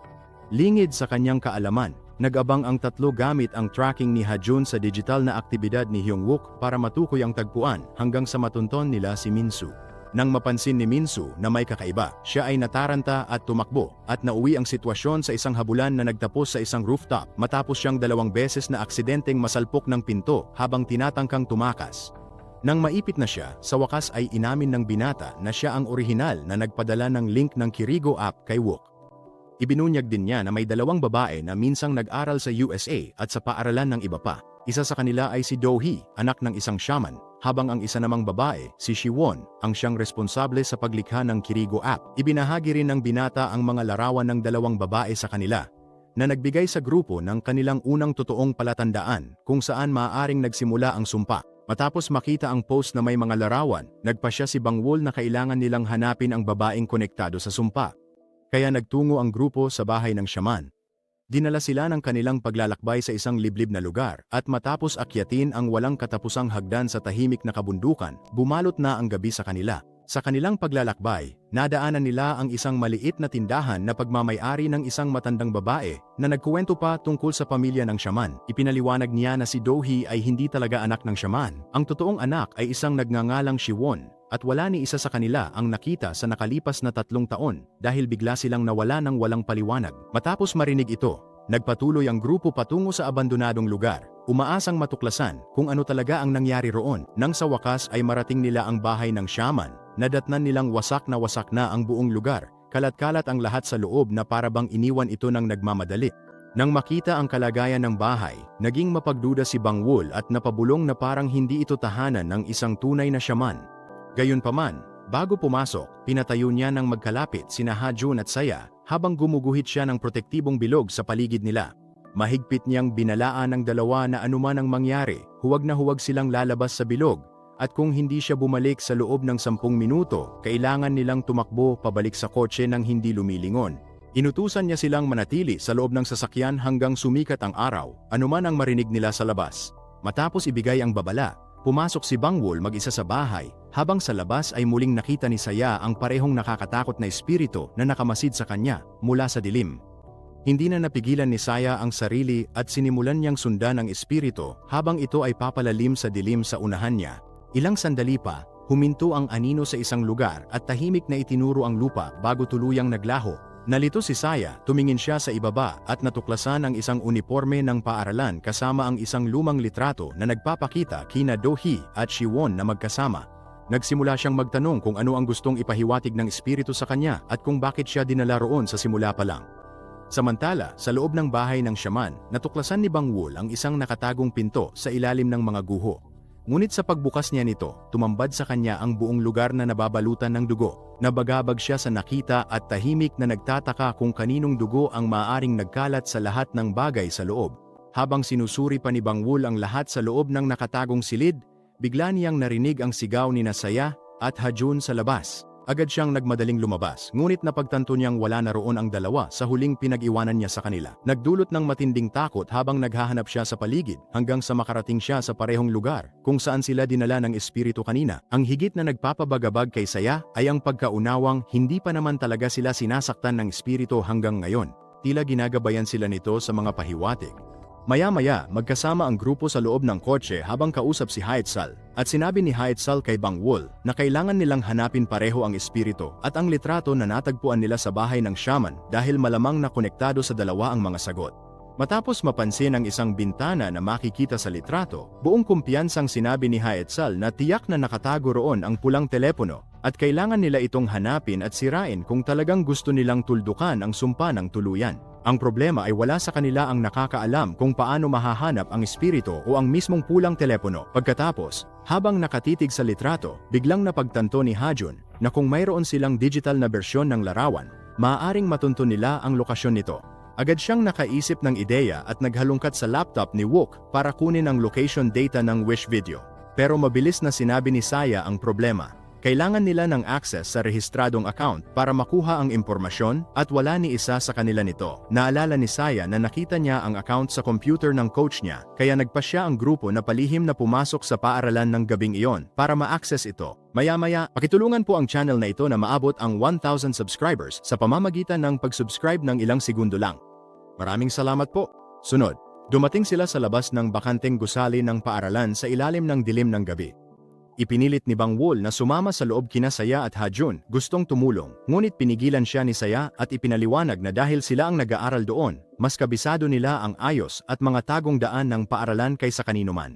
[SPEAKER 1] Lingid sa kanyang kaalaman, nag-abang ang tatlo gamit ang tracking ni Ha-jun sa digital na aktibidad ni Hyung-wook para matukoy ang tagpuan hanggang sa matunton nila si Minsu. Nang mapansin ni Minsu na may kakaiba, siya ay nataranta at tumakbo at nauwi ang sitwasyon sa isang habulan na nagtapos sa isang rooftop matapos siyang 2 beses na aksidenteng masalpok ng pinto habang tinatangkang tumakas. Nang maipit na siya, sa wakas ay inamin ng binata na siya ang orihinal na nagpadala ng link ng Kirigo app kay Wook. Ibinunyag din niya na may 2 babae na minsang nag-aral sa USA at sa paaralan ng iba pa. Isa sa kanila ay si Do-hee, anak ng isang shaman, habang ang isa namang babae, si Siwon, ang siyang responsable sa paglikha ng Kirigo app. Ibinahagi rin ng binata ang mga larawan ng 2 babae sa kanila, na nagbigay sa grupo ng kanilang unang totoong palatandaan kung saan maaaring nagsimula ang sumpa. Matapos makita ang post na may mga larawan, nagpasya si Bangwol na kailangan nilang hanapin ang babaeng konektado sa sumpa. Kaya nagtungo ang grupo sa bahay ng shaman. Dinala sila ng kanilang paglalakbay sa isang liblib na lugar at matapos akyatin ang walang katapusang hagdan sa tahimik na kabundukan, bumalot na ang gabi sa kanila. Sa kanilang paglalakbay, nadaanan nila ang isang maliit na tindahan na pagmamay-ari ng isang matandang babae na nagkuwento pa tungkol sa pamilya ng shaman. Ipinaliwanag niya na si Do-hee ay hindi talaga anak ng shaman. Ang totoong anak ay isang nagngangalang Siwon at wala ni isa sa kanila ang nakita sa nakalipas na 3 taon dahil bigla silang nawala ng walang paliwanag. Matapos marinig ito, nagpatuloy ang grupo patungo sa abandonadong lugar, umaasang matuklasan kung ano talaga ang nangyari roon. Nang sa wakas ay marating nila ang bahay ng shaman, nadatnan nilang wasak na ang buong lugar, kalat-kalat ang lahat sa loob na parabang iniwan ito ng nagmamadali. Nang makita ang kalagayan ng bahay, naging mapagduda si Bangwol at napabulong na parang hindi ito tahanan ng isang tunay na shaman. Gayunpaman, bago pumasok, pinatayo niya ng magkalapit sina Ha-jun at Saya habang gumuguhit siya ng protektibong bilog sa paligid nila. Mahigpit niyang binalaan ng dalawa na anuman ang mangyari, huwag na huwag silang lalabas sa bilog, at kung hindi siya bumalik sa loob ng 10 minuto, kailangan nilang tumakbo pabalik sa kotse nang hindi lumilingon. Inutusan niya silang manatili sa loob ng sasakyan hanggang sumikat ang araw, anuman ang marinig nila sa labas. Matapos ibigay ang babala, pumasok si Bangwol mag-isa sa bahay, habang sa labas ay muling nakita ni Saya ang parehong nakakatakot na espiritu na nakamasid sa kanya mula sa dilim. Hindi na napigilan ni Saya ang sarili at sinimulan niyang sundan ang espiritu habang ito ay papalalim sa dilim sa unahan niya. Ilang sandali pa, huminto ang anino sa isang lugar at tahimik na itinuro ang lupa bago tuluyang naglaho. Nalito si Saya, tumingin siya sa ibaba at natuklasan ang isang uniforme ng paaralan kasama ang isang lumang litrato na nagpapakita kina Do-hee at Siwon na magkasama. Nagsimula siyang magtanong kung ano ang gustong ipahiwatig ng espiritu sa kanya at kung bakit siya dinala roon sa simula pa lang. Samantala, sa loob ng bahay ng shaman, natuklasan ni Bangwol ang isang nakatagong pinto sa ilalim ng mga guho. Ngunit sa pagbukas niya nito, tumambad sa kanya ang buong lugar na nababalutan ng dugo. Nabagabag siya sa nakita at tahimik na nagtataka kung kaninong dugo ang maaaring nagkalat sa lahat ng bagay sa loob. Habang sinusuri pa ni Bangwol ang lahat sa loob ng nakatagong silid, bigla niyang narinig ang sigaw ni Saya at Ha-jun sa labas. Agad siyang nagmadaling lumabas, ngunit napagtanto niyang wala na roon ang dalawa sa huling pinag-iwanan niya sa kanila. Nagdulot ng matinding takot habang naghahanap siya sa paligid hanggang sa makarating siya sa parehong lugar kung saan sila dinala ng espiritu kanina. Ang higit na nagpapabagabag kay Saya ay ang pagkaunawang hindi pa naman talaga sila sinasaktan ng espiritu hanggang ngayon. Tila ginagabayan sila nito sa mga pahiwatig. Maya-maya, magkasama ang grupo sa loob ng kotse habang kausap si Haetsal, at sinabi ni Haetsal kay Bangwol na kailangan nilang hanapin pareho ang espiritu at ang litrato na natagpuan nila sa bahay ng shaman dahil malamang na konektado sa dalawa ang mga sagot. Matapos mapansin ang isang bintana na makikita sa litrato, buong kumpiyansang sinabi ni Haetsal na tiyak na nakatago roon ang pulang telepono at kailangan nila itong hanapin at sirain kung talagang gusto nilang tuldukan ang sumpa ng tuluyan. Ang problema ay wala sa kanila ang nakakaalam kung paano mahahanap ang espiritu o ang mismong pulang telepono. Pagkatapos, habang nakatitig sa litrato, biglang napagtanto ni Ha-jun na kung mayroon silang digital na bersyon ng larawan, maaaring matunto nila ang lokasyon nito. Agad siyang nakaisip ng ideya at naghalungkat sa laptop ni Wook para kunin ang location data ng Wish Video. Pero mabilis na sinabi ni Saya ang problema. Kailangan nila ng access sa rehistradong account para makuha ang impormasyon at wala ni isa sa kanila nito. Naalala ni Saya na nakita niya ang account sa computer ng coach niya, kaya nagpasya ang grupo na palihim na pumasok sa paaralan ng gabing iyon para ma-access ito. Maya-maya, pakitulungan po ang channel na ito na maabot ang 1,000 subscribers sa pamamagitan ng pag-subscribe ng ilang segundo lang. Maraming salamat po. Sunod, dumating sila sa labas ng bakanteng gusali ng paaralan sa ilalim ng dilim ng gabi. Ipinilit ni Bang Wol na sumama sa loob kina Saya at Ha-jun, gustong tumulong. Ngunit pinigilan siya ni Saya at ipinaliwanag na dahil sila ang nag-aaral doon, mas kabisado nila ang ayos at mga tagong daan ng paaralan kaysa kanino man.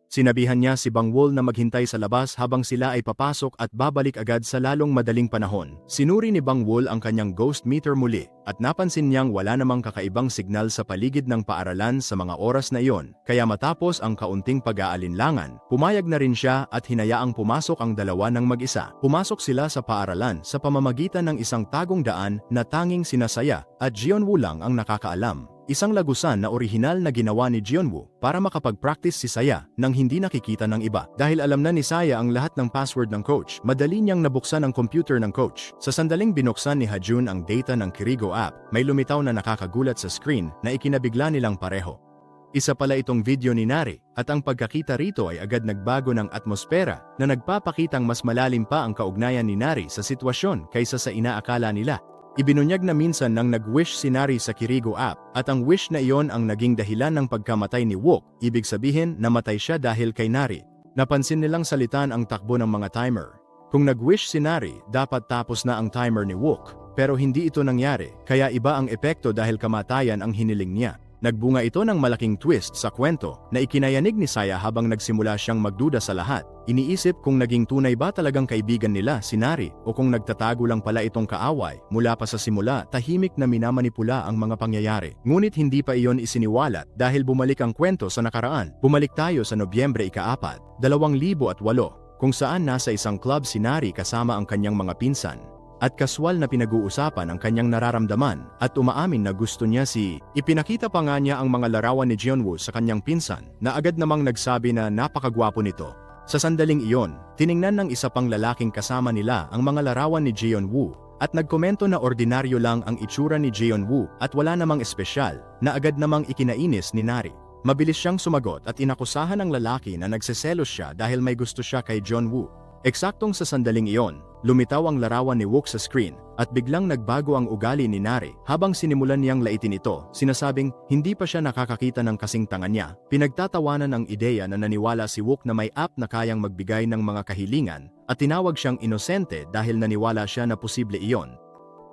[SPEAKER 1] Sinabihan niya si Bang Wol na maghintay sa labas habang sila ay papasok at babalik agad sa lalong madaling panahon. Sinuri ni Bang Wol ang kanyang ghost meter muli at napansin niyang wala namang kakaibang signal sa paligid ng paaralan sa mga oras na iyon, kaya matapos ang kaunting pag-aalinlangan, pumayag na rin siya at hinayaang pumasok ang dalawa ng mag-isa. Pumasok sila sa paaralan sa pamamagitan ng isang tagong daan na tanging sina Saya at Jeonwoo lang ang nakakaalam. Isang lagusan na orihinal na ginawa ni Jeonwoo para makapag-practice si Saya nang hindi nakikita ng iba. Dahil alam na ni Saya ang lahat ng password ng coach, madali niyang nabuksan ang computer ng coach. Sa sandaling binuksan ni Ha-jun ang data ng Kirigo app, may lumitaw na nakakagulat sa screen na ikinabigla nilang pareho. Isa pala itong video ni Nari at ang pagkakita rito ay agad nagbago ng atmosfera na nagpapakitang mas malalim pa ang kaugnayan ni Nari sa sitwasyon kaysa sa inaakala nila. Ibinunyag na minsan nang nag-wish si Nari sa Kirigo app at ang wish na iyon ang naging dahilan ng pagkamatay ni Wook, ibig sabihin namatay siya dahil kay Nari. Napansin nilang salitan ang takbo ng mga timer. Kung nag-wish si Nari, dapat tapos na ang timer ni Wook, pero hindi ito nangyari, kaya iba ang epekto dahil kamatayan ang hiniling niya. Nagbunga ito ng malaking twist sa kwento na ikinayanig ni Saya habang nagsimula siyang magduda sa lahat. Iniisip kung naging tunay ba talagang kaibigan nila si Nari o kung nagtatago lang pala itong kaaway. Mula pa sa simula, tahimik na minamanipula ang mga pangyayari. Ngunit hindi pa iyon isiniwalat dahil bumalik ang kwento sa nakaraan. Bumalik tayo sa Nobyembre 4, 2008, kung saan nasa isang club si Nari kasama ang kanyang mga pinsan. At kaswal na pinag-uusapan ang kanyang nararamdaman at umaamin na gusto niya si... Ipinakita pa nga niya ang mga larawan ni Jeonwoo sa kanyang pinsan na agad namang nagsabi na napakagwapo nito. Sa sandaling iyon, tiningnan ng isa pang lalaking kasama nila ang mga larawan ni Jeonwoo at nagkomento na ordinaryo lang ang itsura ni Jeonwoo at wala namang espesyal na agad namang ikinainis ni Nari. Mabilis siyang sumagot at inakusahan ng lalaki na nagseselos siya dahil may gusto siya kay Jeonwoo. Eksaktong sa sandaling iyon, lumitaw ang larawan ni Wook sa screen at biglang nagbago ang ugali ni Nari. Habang sinimulan niyang laitin ito, sinasabing hindi pa siya nakakakita ng kasing tanga niya. Pinagtatawanan ang ideya na naniwala si Wook na may app na kayang magbigay ng mga kahilingan at tinawag siyang inosente dahil naniwala siya na posible iyon.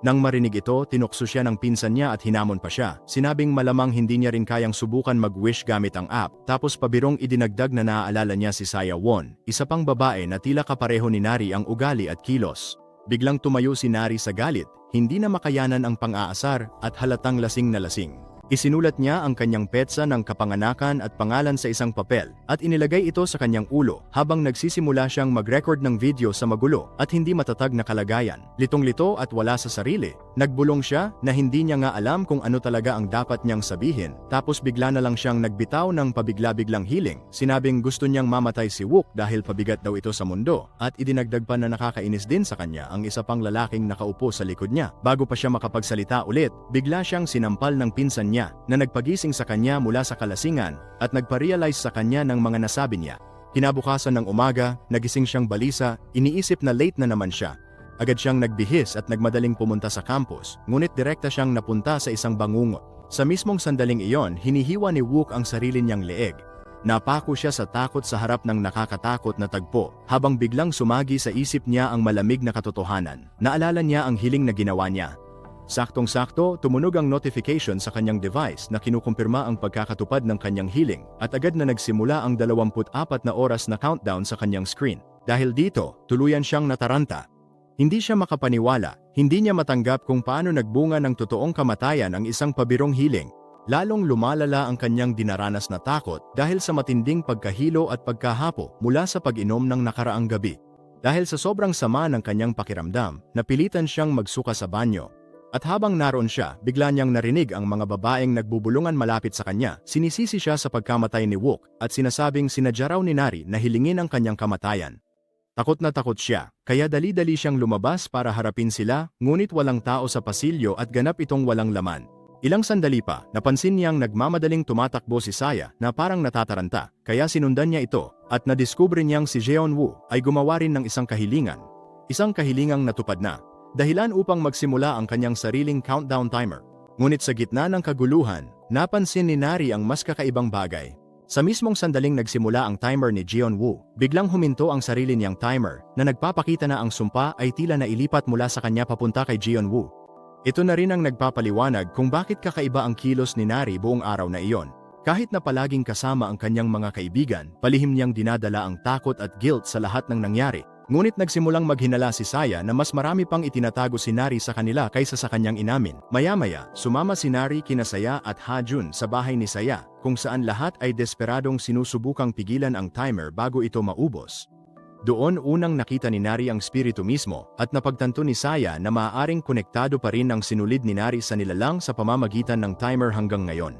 [SPEAKER 1] Nang marinig ito, tinukso siya ng pinsan niya at hinamon pa siya. Sinabing malamang hindi niya rin kayang subukan mag-wish gamit ang app, tapos pabirong idinagdag na naaalala niya si Saya Won, isa pang babae na tila kapareho ni Nari ang ugali at kilos. Biglang tumayo si Nari sa galit, hindi na makayanan ang pang-aasar at halatang lasing na lasing. Isinulat niya ang kanyang petsa ng kapanganakan at pangalan sa isang papel at inilagay ito sa kanyang ulo habang nagsisimula siyang mag-record ng video sa magulo at hindi matatag na kalagayan. Litong-lito at wala sa sarili, nagbulong siya na hindi niya nga alam kung ano talaga ang dapat niyang sabihin, tapos bigla na lang siyang nagbitaw ng pabigla-biglang hiling. Sinabing gusto niyang mamatay si Wook dahil pabigat daw ito sa mundo at idinagdag pa na nakakainis din sa kanya ang isa pang lalaking nakaupo sa likod niya. Bago pa siya makapagsalita ulit, bigla siyang sinampal ng pinsan niya na nagpagising sa kanya mula sa kalasingan at nagpa-realize sa kanya ng mga nasabi niya. Kinabukasan ng umaga, nagising siyang balisa, iniisip na late na naman siya. Agad siyang nagbihis at nagmadaling pumunta sa campus, ngunit direkta siyang napunta sa isang bangungot. Sa mismong sandaling iyon, hinihiwa ni Wook ang sarili niyang leeg. Napako siya sa takot sa harap ng nakakatakot na tagpo, habang biglang sumagi sa isip niya ang malamig na katotohanan. Naalala niya ang hiling na ginawa niya. Saktong-sakto, tumunog ang notification sa kanyang device na kinukumpirma ang pagkakatupad ng kanyang hiling at agad na nagsimula ang 24 na oras na countdown sa kanyang screen. Dahil dito, tuluyan siyang nataranta. Hindi siya makapaniwala, hindi niya matanggap kung paano nagbunga ng totoong kamatayan ang isang pabirong hiling. Lalong lumalala ang kanyang dinaranas na takot dahil sa matinding pagkahilo at pagkahapo mula sa pag-inom ng nakaraang gabi. Dahil sa sobrang sama ng kanyang pakiramdam, napilitan siyang magsuka sa banyo. At habang naroon siya, bigla niyang narinig ang mga babaeng nagbubulungan malapit sa kanya. Sinisisi siya sa pagkamatay ni Wook at sinasabing sinadya raw ni Nari na hilingin ang kanyang kamatayan. Takot na takot siya, kaya dali-dali siyang lumabas para harapin sila, ngunit walang tao sa pasilyo at ganap itong walang laman. Ilang sandali pa, napansin niyang nagmamadaling tumatakbo si Saya na parang natataranta, kaya sinundan niya ito at nadiskubre niyang si Jeonwoo ay gumawa rin ng isang kahilingan. Isang kahilingang natupad na. Dahilan upang magsimula ang kanyang sariling countdown timer. Ngunit sa gitna ng kaguluhan, napansin ni Nari ang mas kakaibang bagay. Sa mismong sandaling nagsimula ang timer ni Jeonwoo, biglang huminto ang sarili niyang timer na nagpapakita na ang sumpa ay tila nailipat mula sa kanya papunta kay Jeonwoo. Ito na rin ang nagpapaliwanag kung bakit kakaiba ang kilos ni Nari buong araw na iyon. Kahit na palaging kasama ang kanyang mga kaibigan, palihim niyang dinadala ang takot at guilt sa lahat ng nangyari. Ngunit nagsimulang maghinala si Saya na mas marami pang itinatago si Nari sa kanila kaysa sa kanyang inamin. Maya-maya, sumama si Nari kina Saya at Ha-jun sa bahay ni Saya, kung saan lahat ay desperadong sinusubukang pigilan ang timer bago ito maubos. Doon unang nakita ni Nari ang spirito mismo at napagtanto ni Saya na maaaring konektado pa rin ang sinulid ni Nari sa nilalang sa pamamagitan ng timer hanggang ngayon.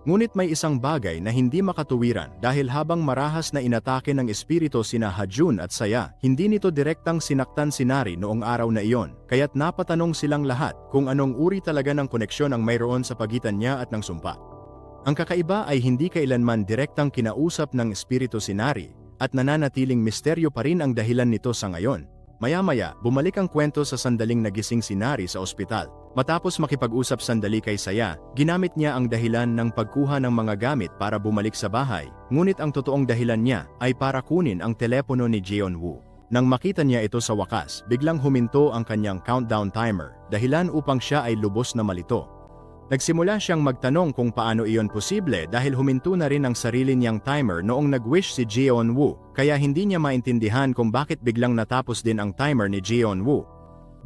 [SPEAKER 1] Ngunit may isang bagay na hindi makatuwiran dahil habang marahas na inatake ng espiritu sina Ha-jun at Saya, hindi nito direktang sinaktan si Nari noong araw na iyon, kaya't napatanong silang lahat kung anong uri talaga ng koneksyon ang mayroon sa pagitan niya at ng sumpa. Ang kakaiba ay hindi kailanman direktang kinausap ng espiritu si Nari at nananatiling misteryo pa rin ang dahilan nito sa ngayon. Maya-maya, bumalik ang kwento sa sandaling nagising si Nari sa ospital. Matapos makipag-usap sandali kay Saya, ginamit niya ang dahilan ng pagkuha ng mga gamit para bumalik sa bahay, ngunit ang totoong dahilan niya ay para kunin ang telepono ni Jeonwoo. Nang makita niya ito sa wakas, biglang huminto ang kanyang countdown timer, dahilan upang siya ay lubos na malito. Nagsimula siyang magtanong kung paano iyon posible dahil huminto na rin ang sarili niyang timer noong nag-wish si Jeonwoo, kaya hindi niya maintindihan kung bakit biglang natapos din ang timer ni Jeonwoo.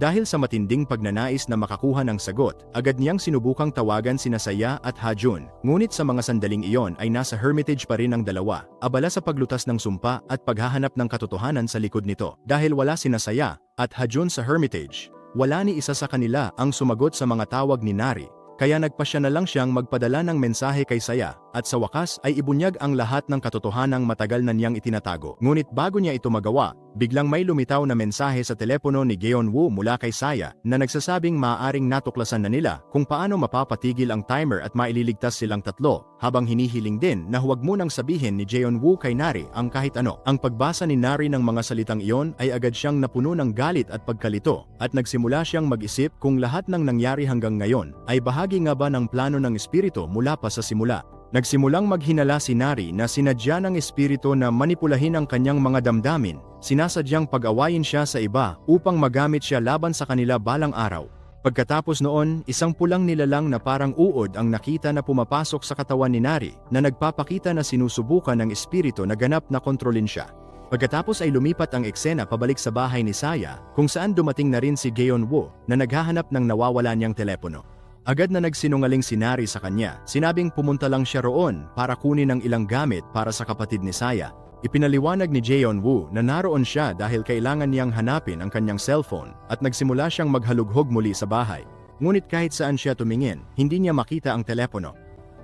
[SPEAKER 1] Dahil sa matinding pagnanais na makakuha ng sagot, agad niyang sinubukang tawagan sina Saya at Ha-jun, ngunit sa mga sandaling iyon ay nasa hermitage pa rin ang dalawa, abala sa paglutas ng sumpa at paghahanap ng katotohanan sa likod nito. Dahil wala sina Saya at Ha-jun sa hermitage, wala ni isa sa kanila ang sumagot sa mga tawag ni Nari. Kaya nagpasya na lang siyang magpadala ng mensahe kay Saya at sa wakas ay ibunyag ang lahat ng katotohanang matagal na niyang itinatago. Ngunit bago niya ito magawa, biglang may lumitaw na mensahe sa telepono ni Jeonwoo mula kay Saya na nagsasabing maaaring natuklasan na nila kung paano mapapatigil ang timer at maililigtas silang tatlo, habang hinihiling din na huwag munang sabihin ni Jeonwoo kay Nari ang kahit ano. Ang pagbasa ni Nari ng mga salitang iyon ay agad siyang napuno ng galit at pagkalito at nagsimula siyang mag-isip kung lahat ng nangyari hanggang ngayon ay bahagi nga ba ng plano ng espiritu mula pa sa simula. Nagsimulang maghinala si Nari na sinadya ng espiritu na manipulahin ang kanyang mga damdamin, sinasadyang pag-awayin siya sa iba upang magamit siya laban sa kanila balang araw. Pagkatapos noon, isang pulang nilalang na parang uod ang nakita na pumapasok sa katawan ni Nari na nagpapakita na sinusubukan ng espiritu na ganap na kontrolin siya. Pagkatapos ay lumipat ang eksena pabalik sa bahay ni Saya, kung saan dumating na rin si Jeonwoo na naghahanap ng nawawala niyang telepono. Agad na nagsinungaling si Nari sa kanya, sinabing pumunta lang siya roon para kunin ang ilang gamit para sa kapatid ni Saya. Ipinaliwanag ni Jeonwoo na naroon siya dahil kailangan niyang hanapin ang kanyang cellphone at nagsimula siyang maghalughog muli sa bahay. Ngunit kahit saan siya tumingin, hindi niya makita ang telepono.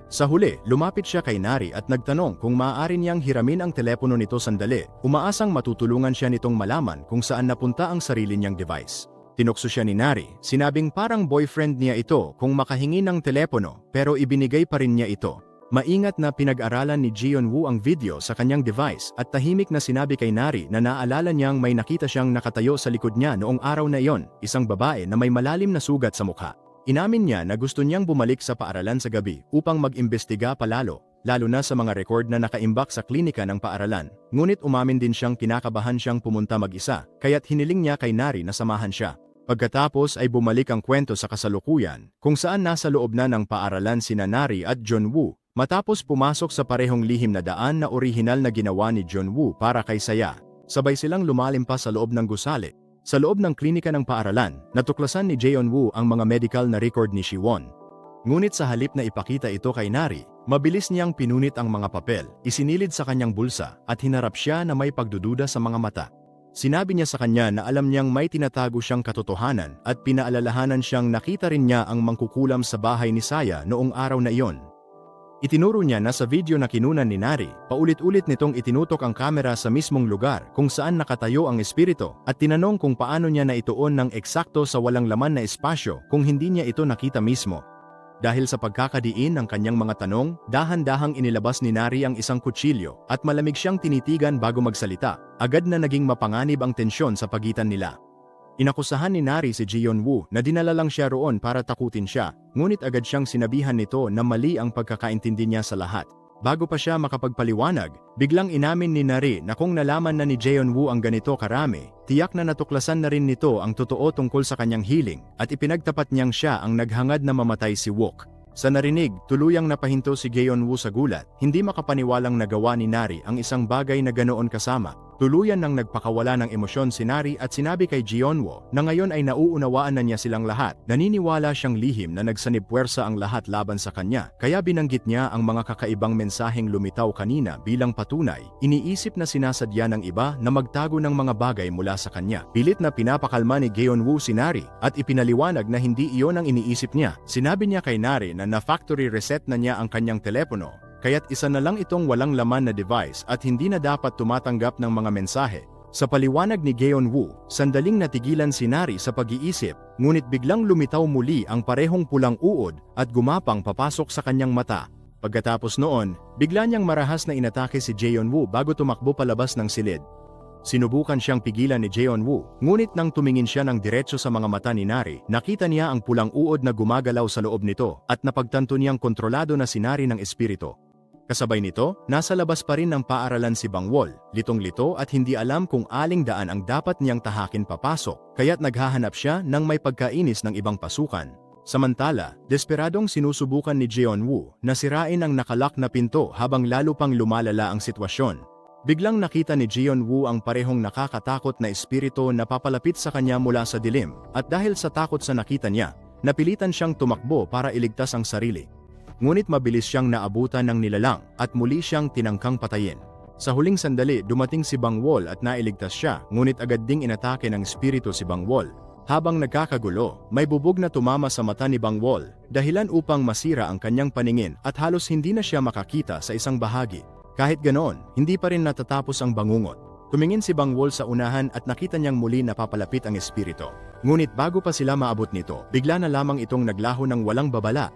[SPEAKER 1] Sa huli, lumapit siya kay Nari at nagtanong kung maaari niyang hiramin ang telepono nito sandali, umaasang matutulungan siya nitong malaman kung saan napunta ang sarili niyang device. Tinukso siya ni Nari, sinabing parang boyfriend niya ito kung makahingi ng telepono pero ibinigay pa rin niya ito. Maingat na pinag-aralan ni Jeonwoo ang video sa kanyang device at tahimik na sinabi kay Nari na naalala niyang may nakita siyang nakatayo sa likod niya noong araw na iyon, isang babae na may malalim na sugat sa mukha. Inamin niya na gusto niyang bumalik sa paaralan sa gabi upang mag-imbestiga palalo, lalo na sa mga record na nakaimbak sa klinika ng paaralan. Ngunit umamin din siyang kinakabahan siyang pumunta mag-isa, kaya't hiniling niya kay Nari na samahan siya. Pagkatapos ay bumalik ang kwento sa kasalukuyan, kung saan nasa loob na ng paaralan sina Nari at Jeonwoo, matapos pumasok sa parehong lihim na daan na orihinal na ginawa ni Jeonwoo para kay Saya. Sabay silang lumalim pa sa loob ng gusali. Sa loob ng klinika ng paaralan, natuklasan ni Jeonwoo ang mga medical na record ni Siwon. Ngunit sa halip na ipakita ito kay Nari, mabilis niyang pinunit ang mga papel, isinilid sa kanyang bulsa at hinarap siya na may pagdududa sa mga mata. Sinabi niya sa kanya na alam niyang may tinatago siyang katotohanan at pinaalalahanan siyang nakita rin niya ang mangkukulam sa bahay ni Saya noong araw na iyon. Itinuro niya na sa video na kinunan ni Nari, paulit-ulit nitong itinutok ang kamera sa mismong lugar kung saan nakatayo ang espiritu at tinanong kung paano niya naituon ng eksakto sa walang laman na espasyo kung hindi niya ito nakita mismo. Dahil sa pagkakadiin ng kanyang mga tanong, dahan-dahang inilabas ni Nari ang isang kutsilyo at malamig siyang tinitigan bago magsalita. Agad na naging mapanganib ang tensyon sa pagitan nila. Inakusahan ni Nari si Jeonwoo na dinala lang siya roon para takutin siya, ngunit agad siyang sinabihan nito na mali ang pagkakaintindi niya sa lahat. Bago pa siya makapagpaliwanag, biglang inamin ni Nari na kung nalaman na ni Jeonwoo ang ganito karami, tiyak na natuklasan na rin nito ang totoo tungkol sa kanyang healing at ipinagtapat niyang siya ang naghangad na mamatay si Wook. Sa narinig, tuluyang napahinto si Jeonwoo sa gulat, hindi makapaniwalang nagawa ni Nari ang isang bagay na ganoon kasama. Tuluyan nang nagpakawala ng emosyon si Nari at sinabi kay Jeonwoo na ngayon ay nauunawaan na niya silang lahat. Naniniwala siyang lihim na nagsanibpuwersa ang lahat laban sa kanya, kaya binanggit niya ang mga kakaibang mensaheng lumitaw kanina bilang patunay. Iniisip na sinasadya ng iba na magtago ng mga bagay mula sa kanya. Pilit na pinapakalma ni Jeonwoo si Nari at ipinaliwanag na hindi iyon ang iniisip niya. Sinabi niya kay Nari na na-factory reset na niya ang kanyang telepono, kaya't isa na lang itong walang laman na device at hindi na dapat tumatanggap ng mga mensahe. Sa paliwanag ni Jeonwoo, sandaling natigilan si Nari sa pag-iisip, ngunit biglang lumitaw muli ang parehong pulang uod at gumapang papasok sa kanyang mata. Pagkatapos noon, bigla niyang marahas na inatake si Jeonwoo bago tumakbo palabas ng silid. Sinubukan siyang pigilan ni Jeonwoo, ngunit nang tumingin siya ng diretso sa mga mata ni Nari, nakita niya ang pulang uod na gumagalaw sa loob nito at napagtanto niyang kontrolado na si Nari ng espiritu. Kasabay nito, nasa labas pa rin ng paaralan si Bangwol, litong-lito at hindi alam kung aling daan ang dapat niyang tahakin papasok, kaya't naghahanap siya ng may pagkainis ng ibang pasukan. Samantala, desperadong sinusubukan ni Jeonwoo na sirain ang nakalak na pinto habang lalo pang lumalala ang sitwasyon. Biglang nakita ni Jeonwoo ang parehong nakakatakot na espiritu na papalapit sa kanya mula sa dilim, at dahil sa takot sa nakita niya, napilitan siyang tumakbo para iligtas ang sarili. Ngunit mabilis siyang naabutan ng nilalang at muli siyang tinangkang patayin. Sa huling sandali, dumating si Bangwol at nailigtas siya, ngunit agad ding inatake ng espiritu si Bangwol. Habang nagkakagulo, may bubog na tumama sa mata ni Bangwol, dahilan upang masira ang kanyang paningin at halos hindi na siya makakita sa isang bahagi. Kahit ganoon, hindi pa rin natatapos ang bangungot. Tumingin si Bangwol sa unahan at nakita niyang muli napapalapit ang espiritu. Ngunit bago pa sila maabot nito, bigla na lamang itong naglaho ng walang babala.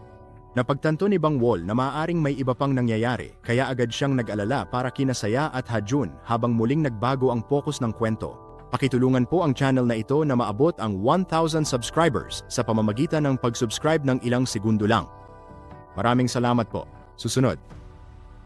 [SPEAKER 1] Napagtanto ni Bangwol na maaaring may iba pang nangyayari, kaya agad siyang nag-alala para kina Saya at Hajun habang muling nagbago ang focus ng kwento. Pakitulungan po ang channel na ito na maabot ang 1,000 subscribers sa pamamagitan ng pag-subscribe ng ilang segundo lang. Maraming salamat po. Susunod.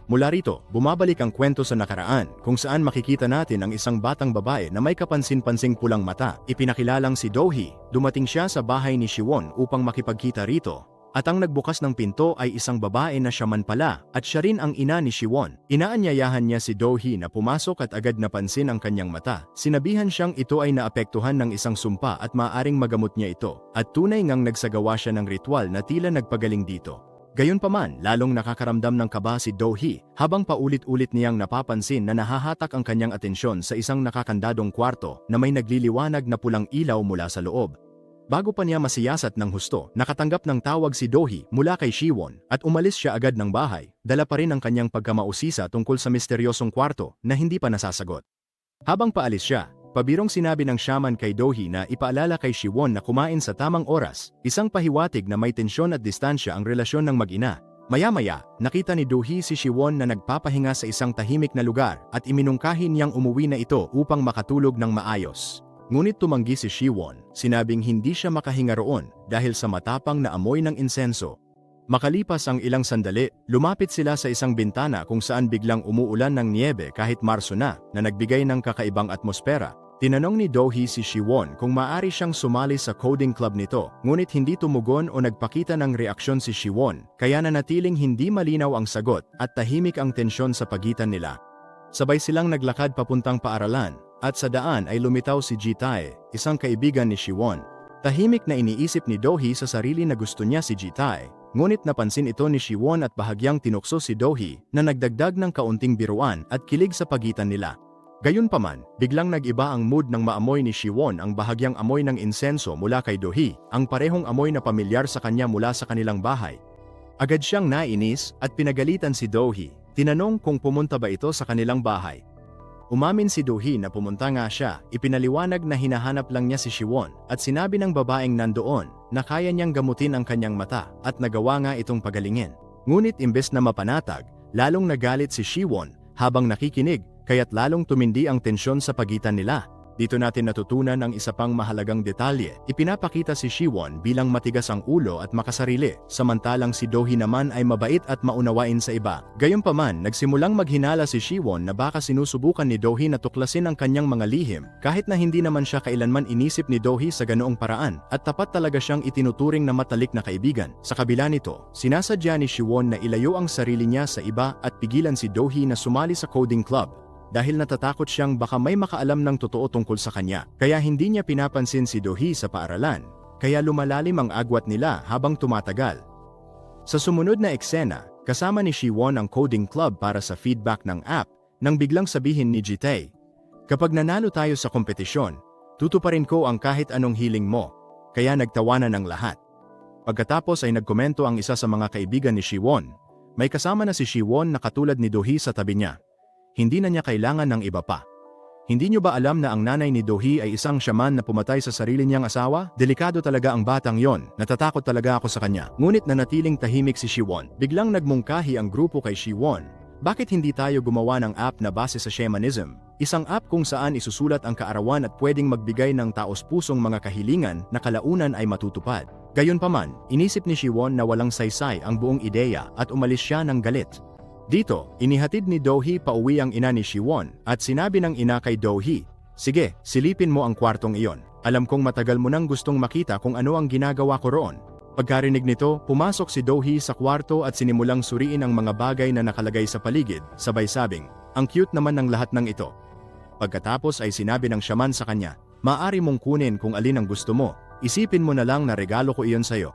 [SPEAKER 1] Mula rito, bumabalik ang kwento sa nakaraan kung saan makikita natin ang isang batang babae na may kapansin-pansing pulang mata. Ipinakilalang si Do-hee, dumating siya sa bahay ni Siwon upang makipagkita rito. At ang nagbukas ng pinto ay isang babae na siya man pala at siya rin ang ina ni Siwon. Inaanyayahan niya si Do-hee na pumasok at agad napansin ang kanyang mata. Sinabihan siyang ito ay naapektuhan ng isang sumpa at maaaring magamot niya ito. At tunay ngang nagsagawa siya ng ritual na tila nagpagaling dito. Gayunpaman, lalong nakakaramdam ng kaba si Do-hee habang paulit-ulit niyang napapansin na nahahatak ang kanyang atensyon sa isang nakakandadong kwarto na may nagliliwanag na pulang ilaw mula sa loob. Bago pa niya masiyasat ng husto, nakatanggap ng tawag si Do-hee mula kay Siwon at umalis siya agad ng bahay, dala pa rin ang kanyang pagkamausisa tungkol sa misteryosong kwarto na hindi pa nasasagot. Habang paalis siya, pabirong sinabi ng shaman kay Do-hee na ipaalala kay Siwon na kumain sa tamang oras, isang pahiwatig na may tensyon at distansya ang relasyon ng mag-ina. Maya-maya, nakita ni Do-hee si Siwon na nagpapahinga sa isang tahimik na lugar at iminungkahi niyang umuwi na ito upang makatulog ng maayos. Ngunit tumanggi si Siwon, sinabing hindi siya makahinga roon dahil sa matapang na amoy ng insenso. Makalipas ang ilang sandali, lumapit sila sa isang bintana kung saan biglang umuulan ng niyebe kahit Marso na nagbigay ng kakaibang atmosfera. Tinanong ni Do-hee si Siwon kung maaari siyang sumali sa coding club nito, ngunit hindi tumugon o nagpakita ng reaksyon si Siwon, kaya nanatiling hindi malinaw ang sagot at tahimik ang tensyon sa pagitan nila. Sabay silang naglakad papuntang paaralan, at sa daan ay lumitaw si Ji-tae, isang kaibigan ni Siwon. Tahimik na iniisip ni Do-hee sa sarili na gusto niya si Ji-tae, ngunit napansin ito ni Siwon at bahagyang tinukso si Do-hee na nagdagdag ng kaunting biruan at kilig sa pagitan nila. Gayunpaman, biglang nag-iba ang mood ng maamoy ni Siwon ang bahagyang amoy ng insenso mula kay Do-hee, ang parehong amoy na pamilyar sa kanya mula sa kanilang bahay. Agad siyang nainis at pinagalitan si Do-hee, tinanong kung pumunta ba ito sa kanilang bahay. Umamin si Do-hee na pumunta nga siya, ipinaliwanag na hinahanap lang niya si Siwon at sinabi ng babaeng nandoon na kaya niyang gamutin ang kanyang mata at nagawa nga itong pagalingin. Ngunit imbes na mapanatag, lalong nagalit si Siwon habang nakikinig kaya't lalong tumindi ang tensyon sa pagitan nila. Dito natin natutunan ang isa pang mahalagang detalye. Ipinapakita si Siwon bilang matigas ang ulo at makasarili, samantalang si Do-hee naman ay mabait at maunawain sa iba. Gayunpaman, nagsimulang maghinala si Siwon na baka sinusubukan ni Do-hee na tuklasin ang kanyang mga lihim, kahit na hindi naman siya kailanman inisip ni Do-hee sa ganoong paraan, at tapat talaga siyang itinuturing na matalik na kaibigan. Sa kabila nito, sinasadya ni Siwon na ilayo ang sarili niya sa iba at pigilan si Do-hee na sumali sa coding club, dahil natatakot siyang baka may makaalam ng totoo tungkol sa kanya. Kaya hindi niya pinapansin si Do-hee sa paaralan, kaya lumalalim ang agwat nila habang tumatagal. Sa sumunod na eksena, kasama ni Siwon ang coding club para sa feedback ng app, nang biglang sabihin ni Ji-tae, "Kapag nanalo tayo sa kompetisyon, tutuparin ko ang kahit anong hiling mo," kaya nagtawanan ng lahat. Pagkatapos ay nagkomento ang isa sa mga kaibigan ni Siwon. May kasama na si Siwon na katulad ni Do-hee sa tabi niya. Hindi na niya kailangan ng iba pa. Hindi niyo ba alam na ang nanay ni Do-hee ay isang shaman na pumatay sa sarili niyang asawa? Delikado talaga ang batang yon. Natatakot talaga ako sa kanya. Ngunit nanatiling tahimik si Siwon. Biglang nagmungkahi ang grupo kay Siwon. Bakit hindi tayo gumawa ng app na base sa shamanism? Isang app kung saan isusulat ang kaarawan at pwedeng magbigay ng taos-pusong mga kahilingan na kalaunan ay matutupad. Gayunpaman, inisip ni Siwon na walang saysay ang buong ideya at umalis siya ng galit. Dito, inihatid ni Do-hee pauwi ang ina ni Siwon at sinabi ng ina kay Do-hee, "Sige, silipin mo ang kwartong iyon. Alam kong matagal mo nang gustong makita kung ano ang ginagawa ko roon." Pagkarinig nito, pumasok si Do-hee sa kwarto at sinimulang suriin ang mga bagay na nakalagay sa paligid, sabay sabing, "Ang cute naman ng lahat ng ito." Pagkatapos ay sinabi ng shaman sa kanya, "Maaari mong kunin kung alin ang gusto mo. Isipin mo na lang na regalo ko iyon sa'yo."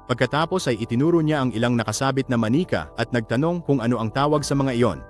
[SPEAKER 1] Pagkatapos ay itinuro niya ang ilang nakasabit na manika at nagtanong kung ano ang tawag sa mga iyon.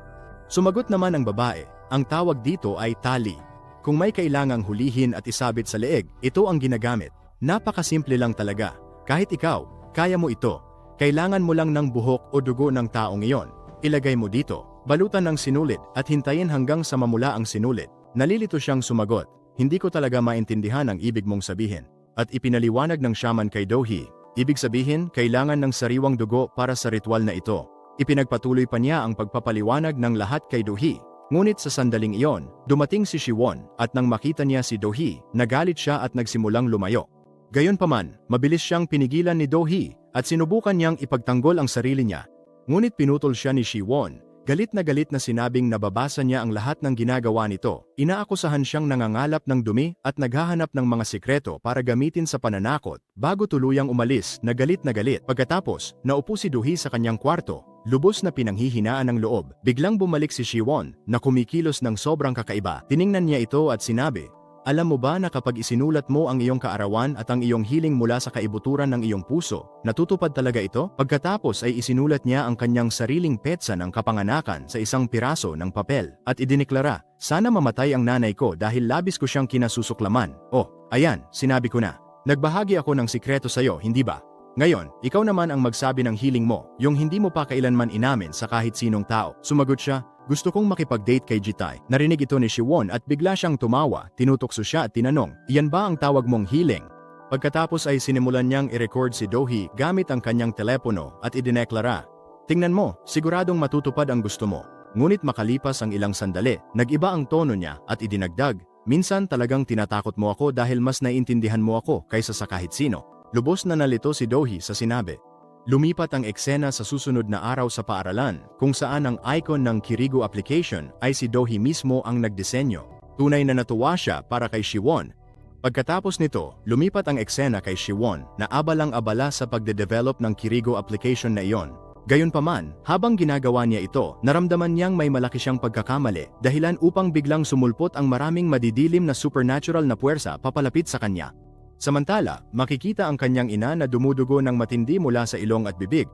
[SPEAKER 1] Sumagot naman ang babae, "Ang tawag dito ay tali. Kung may kailangang hulihin at isabit sa leeg, ito ang ginagamit. Napakasimple lang talaga. Kahit ikaw, kaya mo ito. Kailangan mo lang ng buhok o dugo ng taong iyon. Ilagay mo dito, balutan ng sinulit at hintayin hanggang sa mamula ang sinulit." Nalilito siyang sumagot, "Hindi ko talaga maintindihan ang ibig mong sabihin." At ipinaliwanag ng shaman kay Do-hee, ibig sabihin, kailangan ng sariwang dugo para sa ritual na ito. Ipinagpatuloy pa niya ang pagpapaliwanag ng lahat kay Do-hee. Ngunit sa sandaling iyon, dumating si Siwon at nang makita niya si Do-hee, nagalit siya at nagsimulang lumayo. Gayunpaman, mabilis siyang pinigilan ni Do-hee at sinubukan niyang ipagtanggol ang sarili niya. Ngunit pinutol siya ni Siwon. Galit na sinabing nababasa niya ang lahat ng ginagawa nito. Inaakusahan siyang nangangalap ng dumi at naghahanap ng mga sikreto para gamitin sa pananakot. Bago tuluyang umalis, na galit. Pagkatapos, naupo si Do-hee sa kanyang kwarto, lubos na pinanghihinaan ng loob. Biglang bumalik si Siwon, na kumikilos ng sobrang kakaiba. Tiningnan niya ito at sinabi, "Alam mo ba na kapag isinulat mo ang iyong kaarawan at ang iyong hiling mula sa kaibuturan ng iyong puso, natutupad talaga ito?" Pagkatapos ay isinulat niya ang kanyang sariling petsa ng kapanganakan sa isang piraso ng papel at idineklara, "Sana mamatay ang nanay ko dahil labis ko siyang kinasusuklaman." "Oh, ayan, sinabi ko na. Nagbahagi ako ng sikreto sa iyo, hindi ba? Ngayon, ikaw naman ang magsabi ng hiling mo, yung hindi mo pa kailanman inamin sa kahit sinong tao." Sumagot siya, "Gusto kong makipag-date kay Ji-tae." Narinig ito ni Siwon at bigla siyang tumawa, tinutokso siya at tinanong, "Iyan ba ang tawag mong hiling?" Pagkatapos ay sinimulan niyang i-record si Do-hee gamit ang kanyang telepono at idineklara, "Tingnan mo, siguradong matutupad ang gusto mo." Ngunit makalipas ang ilang sandali, nag-iba ang tono niya at idinagdag, "Minsan talagang tinatakot mo ako dahil mas naiintindihan mo ako kaysa sa kahit sino." Lubos na nalito si Do-hee sa sinabi. Lumipat ang eksena sa susunod na araw sa paaralan, kung saan ang icon ng Kirigo application ay si Do-hee mismo ang nagdisenyo. Tunay na natuwa siya para kay Siwon. Pagkatapos nito, lumipat ang eksena kay Siwon na abalang-abala sa pagde-develop ng Kirigo application na iyon. Gayunpaman, habang ginagawa niya ito, naramdaman niyang may malaki siyang pagkakamali, dahilan upang biglang sumulpot ang maraming madidilim na supernatural na puwersa papalapit sa kanya. Samantala, makikita ang kanyang ina na dumudugo ng matindi mula sa ilong at bibig.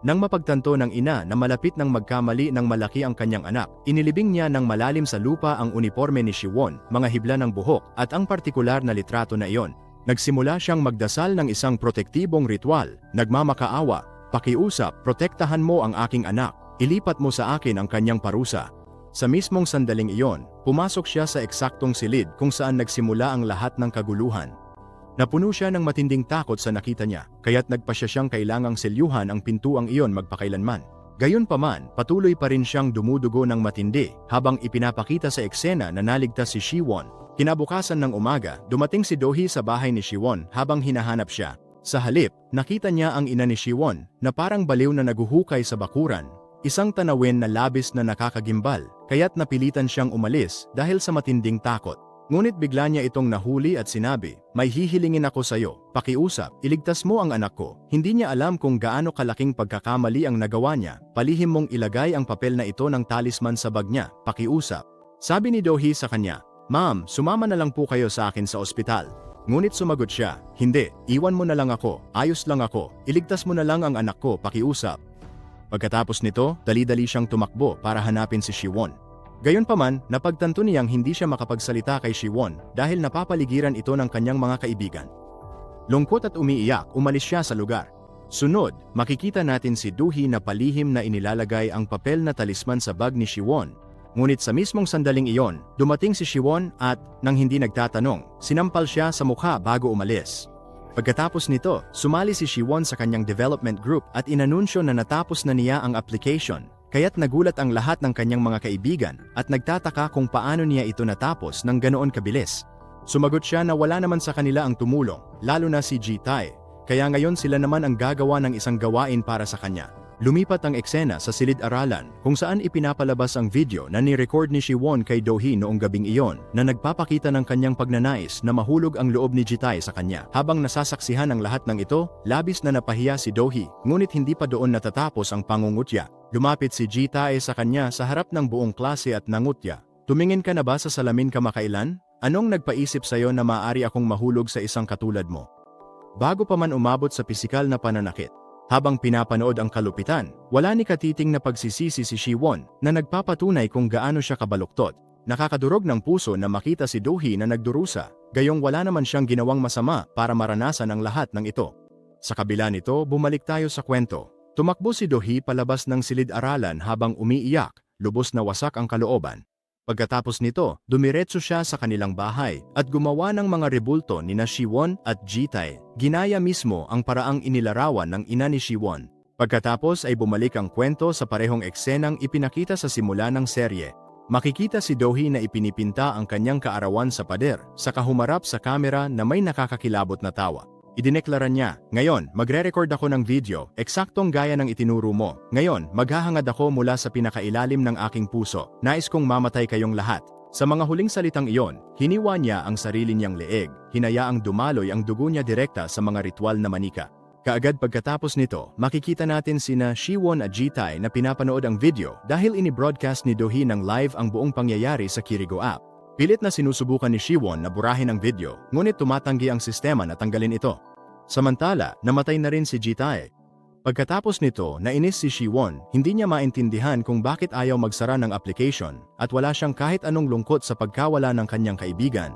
[SPEAKER 1] Nang mapagtanto ng ina na malapit ng magkamali ng malaki ang kanyang anak, inilibing niya ng malalim sa lupa ang uniforme ni Siwon, mga hibla ng buhok, at ang partikular na litrato na iyon. Nagsimula siyang magdasal ng isang protektibong ritual, nagmamakaawa, "Pakiusap, protektahan mo ang aking anak, ilipat mo sa akin ang kanyang parusa." Sa mismong sandaling iyon, pumasok siya sa eksaktong silid kung saan nagsimula ang lahat ng kaguluhan. Napuno siya ng matinding takot sa nakita niya, kaya't nagpasya siyang kailangang selyuhan ang pintuang iyon magpakailanman. Gayunpaman, patuloy pa rin siyang dumudugo ng matindi habang ipinapakita sa eksena na naligtas si Siwon. Kinabukasan ng umaga, dumating si Do-hee sa bahay ni Siwon habang hinahanap siya. Sa halip, nakita niya ang ina ni Siwon na parang baliw na naguhukay sa bakuran. Isang tanawin na labis na nakakagimbal, kaya't napilitan siyang umalis dahil sa matinding takot. Ngunit bigla niya itong nahuli at sinabi, "May hihilingin ako sa iyo, pakiusap, iligtas mo ang anak ko." Hindi niya alam kung gaano kalaking pagkakamali ang nagawa niya. "Palihim mong ilagay ang papel na ito ng talisman sa bag niya, pakiusap." Sabi ni Do-hee sa kanya, "Ma'am, sumama na lang po kayo sa akin sa ospital." Ngunit sumagot siya, "Hindi, iwan mo na lang ako, ayos lang ako, iligtas mo na lang ang anak ko, pakiusap." Pagkatapos nito, dali-dali siyang tumakbo para hanapin si Siwon. Gayunpaman, napagtanto niyang hindi siya makapagsalita kay Siwon dahil napapaligiran ito ng kanyang mga kaibigan. Lungkot at umiiyak, umalis siya sa lugar. Sunod, makikita natin si Do-hee na palihim na inilalagay ang papel na talisman sa bag ni Siwon. Ngunit sa mismong sandaling iyon, dumating si Siwon at, nang hindi nagtatanong, sinampal siya sa mukha bago umalis. Pagkatapos nito, sumali si Siwon sa kanyang development group at inanunsyo na natapos na niya ang application. Kaya't nagulat ang lahat ng kanyang mga kaibigan at nagtataka kung paano niya ito natapos ng ganoon kabilis. Sumagot siya na wala naman sa kanila ang tumulong, lalo na si Ji-tae, kaya ngayon sila naman ang gagawa ng isang gawain para sa kanya. Lumipat ang eksena sa silid-aralan kung saan ipinapalabas ang video na ni-record ni Siwon kay Do-hee noong gabing iyon na nagpapakita ng kanyang pagnanais na mahulog ang loob ni Ji-tae sa kanya. Habang nasasaksihan ang lahat ng ito, labis na napahiya si Do-hee, ngunit hindi pa doon natatapos ang pangungutya. Lumapit si Ji-tae sa kanya sa harap ng buong klase at nangutya, "Tumingin ka na ba sa salamin kamakailan? Anong nagpaisip sa'yo na maaari akong mahulog sa isang katulad mo?" Bago pa man umabot sa pisikal na pananakit. Habang pinapanood ang kalupitan, wala ni katiting na pagsisisi si Siwon na nagpapatunay kung gaano siya kabaluktot. Nakakadurog ng puso na makita si Do-hee na nagdurusa, gayong wala naman siyang ginawang masama para maranasan ang lahat ng ito. Sa kabila nito, bumalik tayo sa kwento. Tumakbo si Do-hee palabas ng silid-aralan habang umiiyak, lubos na wasak ang kalooban. Pagkatapos nito, dumiretso siya sa kanilang bahay at gumawa ng mga rebulto ni Siwon at Ji-tae. Ginaya mismo ang paraang inilarawan ng ina ni Siwon. Pagkatapos ay bumalik ang kwento sa parehong eksenang ipinakita sa simula ng serye. Makikita si Do-hee na ipinipinta ang kanyang kaarawan sa pader, saka humarap sa kamera na may nakakakilabot na tawa. Idineklara niya, "Ngayon, magre-record ako ng video, eksaktong gaya ng itinuro mo. Ngayon, maghahangad ako mula sa pinakailalim ng aking puso. Nais kong mamatay kayong lahat." Sa mga huling salitang iyon, hiniwa niya ang sarili niyang leeg, hinayaang dumaloy ang dugo niya direkta sa mga ritual na manika. Kaagad pagkatapos nito, makikita natin sina Siwon at Ji-tae na pinapanood ang video dahil ini-broadcast ni Do-hee ng live ang buong pangyayari sa Kirigo app. Pilit na sinusubukan ni Siwon na burahin ang video, ngunit tumatanggi ang sistema na tanggalin ito. Samantala, namatay na rin si Ji-tae. Pagkatapos nito, nainis si Siwon, hindi niya maintindihan kung bakit ayaw magsara ng application at wala siyang kahit anong lungkot sa pagkawala ng kanyang kaibigan.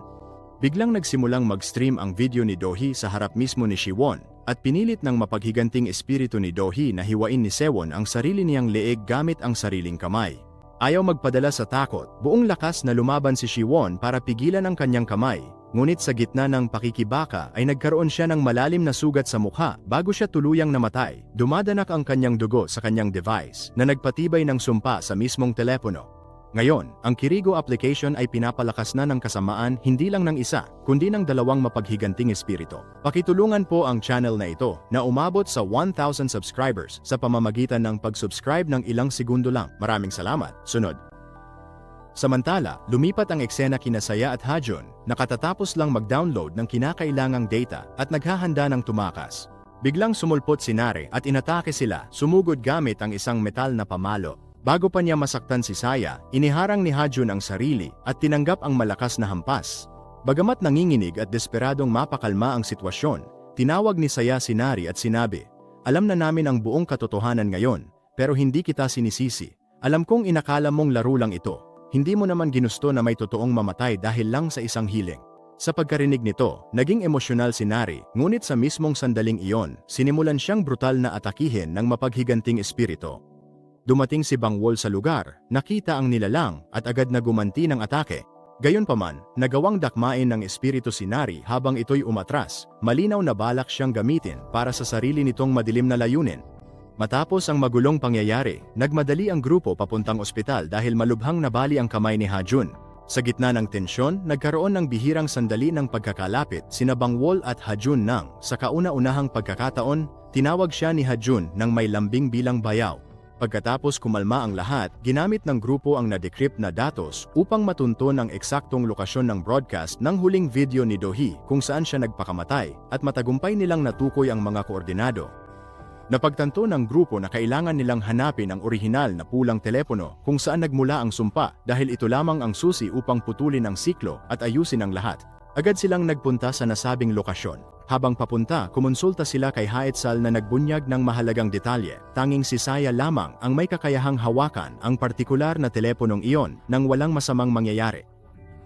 [SPEAKER 1] Biglang nagsimulang mag-stream ang video ni Do-hee sa harap mismo ni Siwon at pinilit ng mapaghiganting espiritu ni Do-hee na hiwain ni Sewon ang sarili niyang leeg gamit ang sariling kamay. Ayaw magpadala sa takot, buong lakas na lumaban si Siwon para pigilan ang kanyang kamay, ngunit sa gitna ng pakikibaka ay nagkaroon siya ng malalim na sugat sa mukha bago siya tuluyang namatay. Dumadanak ang kanyang dugo sa kanyang device na nagpatibay ng sumpa sa mismong telepono. Ngayon, ang Kirigo application ay pinapalakas na ng kasamaan hindi lang ng isa, kundi ng dalawang mapaghiganting espiritu. Pakitulungan po ang channel na ito na umabot sa 1,000 subscribers sa pamamagitan ng pag-subscribe ng ilang segundo lang. Maraming salamat. Sunod. Samantala, lumipat ang eksena kina Saya at Hajun, nakatatapos lang mag-download ng kinakailangang data at naghahanda ng tumakas. Biglang sumulpot si Nare at inatake sila, sumugod gamit ang isang metal na pamalo. Bago pa niya masaktan si Saya, iniharang ni Hajun ang sarili at tinanggap ang malakas na hampas. Bagamat nanginginig at desperadong mapakalma ang sitwasyon, tinawag ni Saya si Nari at sinabi, "Alam na namin ang buong katotohanan ngayon, pero hindi kita sinisisi. Alam kong inakala mong laro lang ito. Hindi mo naman ginusto na may totoong mamatay dahil lang sa isang hiling." Sa pagkarinig nito, naging emosyonal si Nari, ngunit sa mismong sandaling iyon, sinimulan siyang brutal na atakihin ng mapaghiganting espiritu. Dumating si Bangwol sa lugar, nakita ang nilalang at agad na gumanti ng atake. Gayunpaman, nagawang dakmain ng espiritu si Nari habang ito'y umatras, malinaw na balak siyang gamitin para sa sarili nitong madilim na layunin. Matapos ang magulong pangyayari, nagmadali ang grupo papuntang ospital dahil malubhang nabali ang kamay ni Hajun. Sa gitna ng tensyon, nagkaroon ng bihirang sandali ng pagkakalapit sina Bangwol at Hajun nang, sa kauna-unahang pagkakataon, tinawag siya ni Hajun nang may lambing bilang bayaw. Pagkatapos kumalma ang lahat, ginamit ng grupo ang na-decrypt na datos upang matunton ang eksaktong lokasyon ng broadcast ng huling video ni Do-hee kung saan siya nagpakamatay at matagumpay nilang natukoy ang mga koordinado. Napagtanto ng grupo na kailangan nilang hanapin ang orihinal na pulang telepono kung saan nagmula ang sumpa dahil ito lamang ang susi upang putulin ang siklo at ayusin ang lahat. Agad silang nagpunta sa nasabing lokasyon. Habang papunta, kumonsulta sila kay Haetsal na nagbunyag ng mahalagang detalye. Tanging si Saya lamang ang may kakayahang hawakan ang partikular na teleponong iyon nang walang masamang mangyayari.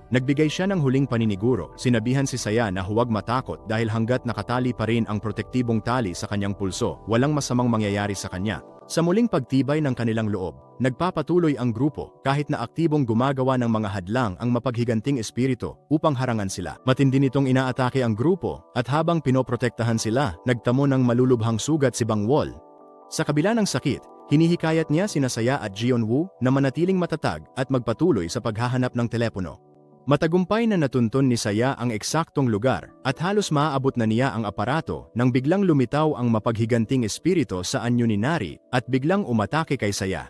[SPEAKER 1] Nagbigay siya ng huling paniniguro, sinabihan si Saya na huwag matakot dahil hanggat nakatali pa rin ang protektibong tali sa kanyang pulso, walang masamang mangyayari sa kanya. Sa muling pagtibay ng kanilang loob, nagpapatuloy ang grupo kahit na aktibong gumagawa ng mga hadlang ang mapaghiganting espiritu upang harangan sila. Matindi nitong inaatake ang grupo at habang pinoprotektahan sila, nagtamo ng malulubhang sugat si Bangwol. Sa kabila ng sakit, hinihikayat niya sina Saya at Jeonwoo na manatiling matatag at magpatuloy sa paghahanap ng telepono. Matagumpay na natuntun ni Saya ang eksaktong lugar at halos maaabot na niya ang aparato nang biglang lumitaw ang mapaghiganting espiritu sa anyo ni Nari at biglang umatake kay Saya.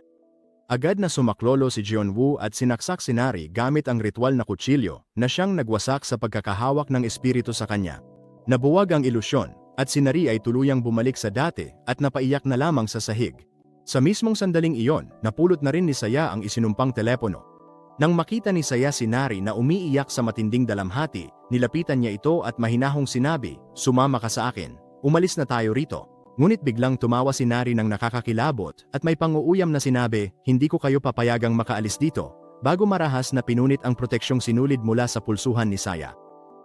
[SPEAKER 1] Agad na sumaklolo si Jeonwoo at sinaksak si Nari gamit ang ritual na kutsilyo na siyang nagwasak sa pagkakahawak ng espiritu sa kanya. Nabuwag ang ilusyon at si Nari ay tuluyang bumalik sa dati at napaiyak na lamang sa sahig. Sa mismong sandaling iyon, napulot na rin ni Saya ang isinumpang telepono. Nang makita ni Saya si Nari na umiiyak sa matinding dalamhati, nilapitan niya ito at mahinahong sinabi, "Sumama ka sa akin, umalis na tayo rito." Ngunit biglang tumawa si Nari ng nakakakilabot at may panguuyam na sinabi, "Hindi ko kayo papayagang makaalis dito," bago marahas na pinunit ang proteksyong sinulid mula sa pulsuhan ni Saya.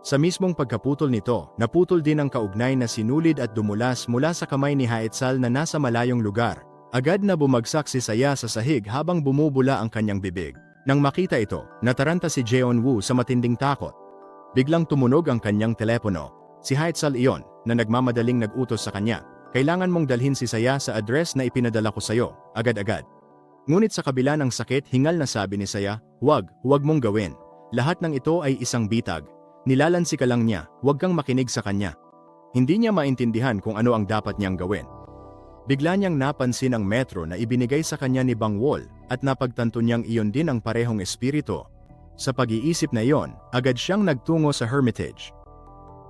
[SPEAKER 1] Sa mismong pagkaputol nito, naputol din ang kaugnay na sinulid at dumulas mula sa kamay ni Haetsal na nasa malayong lugar. Agad na bumagsak si Saya sa sahig habang bumubula ang kanyang bibig. Nang makita ito, nataranta si Jeonwoo sa matinding takot. Biglang tumunog ang kanyang telepono. Si Haetsal iyon, na nagmamadaling nag-utos sa kanya, "Kailangan mong dalhin si Saya sa address na ipinadala ko sa'yo, agad-agad." Ngunit sa kabila ng sakit, hingal na sabi ni Saya, huwag mong gawin. Lahat ng ito ay isang bitag. Nilalansi ka lang niya, huwag kang makinig sa kanya." Hindi niya maintindihan kung ano ang dapat niyang gawin. Bigla niyang napansin ang metro na ibinigay sa kanya ni Bangwol at napagtanto niyang iyon din ang parehong espiritu. Sa pag-iisip na iyon, agad siyang nagtungo sa Hermitage.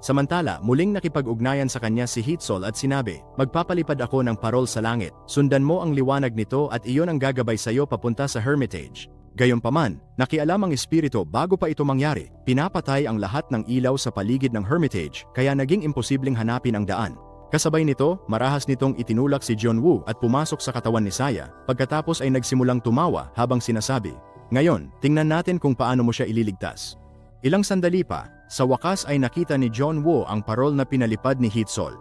[SPEAKER 1] Samantala, muling nakipag-ugnayan sa kanya si Hitsol at sinabi, "Magpapalipad ako ng parol sa langit, sundan mo ang liwanag nito at iyon ang gagabay sa iyo papunta sa Hermitage." Gayunpaman, nakialam ang espiritu bago pa ito mangyari. Pinapatay ang lahat ng ilaw sa paligid ng Hermitage kaya naging imposibleng hanapin ang daan. Kasabay nito, marahas nitong itinulak si Jeonwoo at pumasok sa katawan ni Saya, pagkatapos ay nagsimulang tumawa habang sinasabi, "Ngayon, tingnan natin kung paano mo siya ililigtas." Ilang sandali pa, sa wakas ay nakita ni Jeonwoo ang parol na pinalipad ni Hitsol.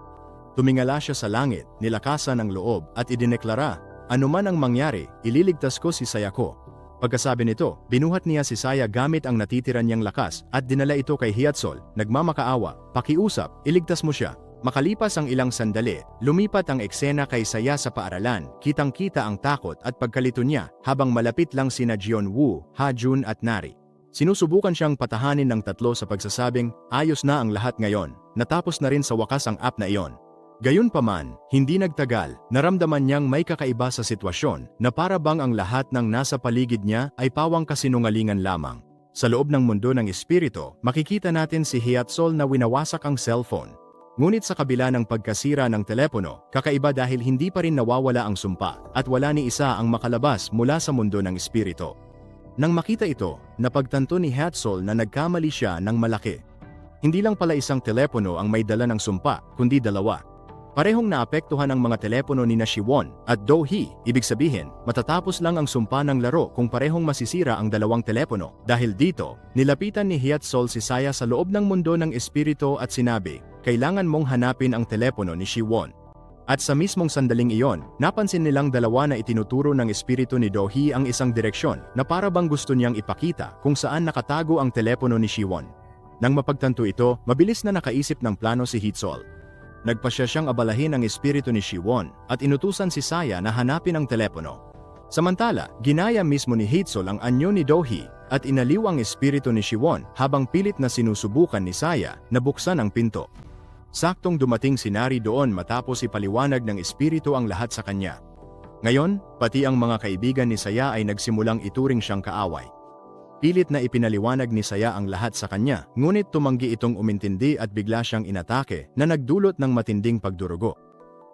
[SPEAKER 1] Tumingala siya sa langit, nilakasan ang loob at idineklara, "Anuman ang mangyari, ililigtas ko si Saya ko." Pagkasabi nito, binuhat niya si Saya gamit ang natitira niyang lakas at dinala ito kay Hitsol, nagmamakaawa, "Pakiusap, iligtas mo siya." Makalipas ang ilang sandali, lumipat ang eksena kay Saya sa paaralan, kitang-kita ang takot at pagkalito niya habang malapit lang sina Jeonwoo, Hajun at Nari. Sinusubukan siyang patahanin ng tatlo sa pagsasabing, "Ayos na ang lahat ngayon, natapos na rin sa wakas ang app na iyon." Gayunpaman, hindi nagtagal, naramdaman niyang may kakaiba sa sitwasyon na para bang ang lahat ng nasa paligid niya ay pawang kasinungalingan lamang. Sa loob ng mundo ng espiritu, makikita natin si Hitsol na winawasak ang cellphone. Ngunit sa kabila ng pagkasira ng telepono, kakaiba dahil hindi pa rin nawawala ang sumpa at wala ni isa ang makalabas mula sa mundo ng espiritu. Nang makita ito, napagtanto ni Hitsol na nagkamali siya ng malaki. Hindi lang pala isang telepono ang may dala ng sumpa, kundi dalawa. Parehong naapektuhan ang mga telepono ni Siwon at Do-hee, ibig sabihin, matatapos lang ang sumpa ng laro kung parehong masisira ang dalawang telepono. Dahil dito, nilapitan ni Hitsol si Saya sa loob ng mundo ng espiritu at sinabi, "Kailangan mong hanapin ang telepono ni Siwon." At sa mismong sandaling iyon, napansin nilang dalawa na itinuturo ng espiritu ni Do-hee ang isang direksyon na para bang gusto niyang ipakita kung saan nakatago ang telepono ni Siwon. Nang mapagtanto ito, mabilis na nakaisip ng plano si Hitsol. Nagpasya siyang abalahin ang espiritu ni Siwon at inutusan si Saya na hanapin ang telepono. Samantala, ginaya mismo ni Hitsol ang anyo ni Do-hee at inaliw ang espiritu ni Siwon habang pilit na sinusubukan ni Saya na buksan ang pinto. Saktong dumating si Nari doon matapos ipaliwanag ng espiritu ang lahat sa kanya. Ngayon, pati ang mga kaibigan ni Saya ay nagsimulang ituring siyang kaaway. Pilit na ipinaliwanag ni Saya ang lahat sa kanya, ngunit tumanggi itong umintindi at bigla siyang inatake na nagdulot ng matinding pagdurugo.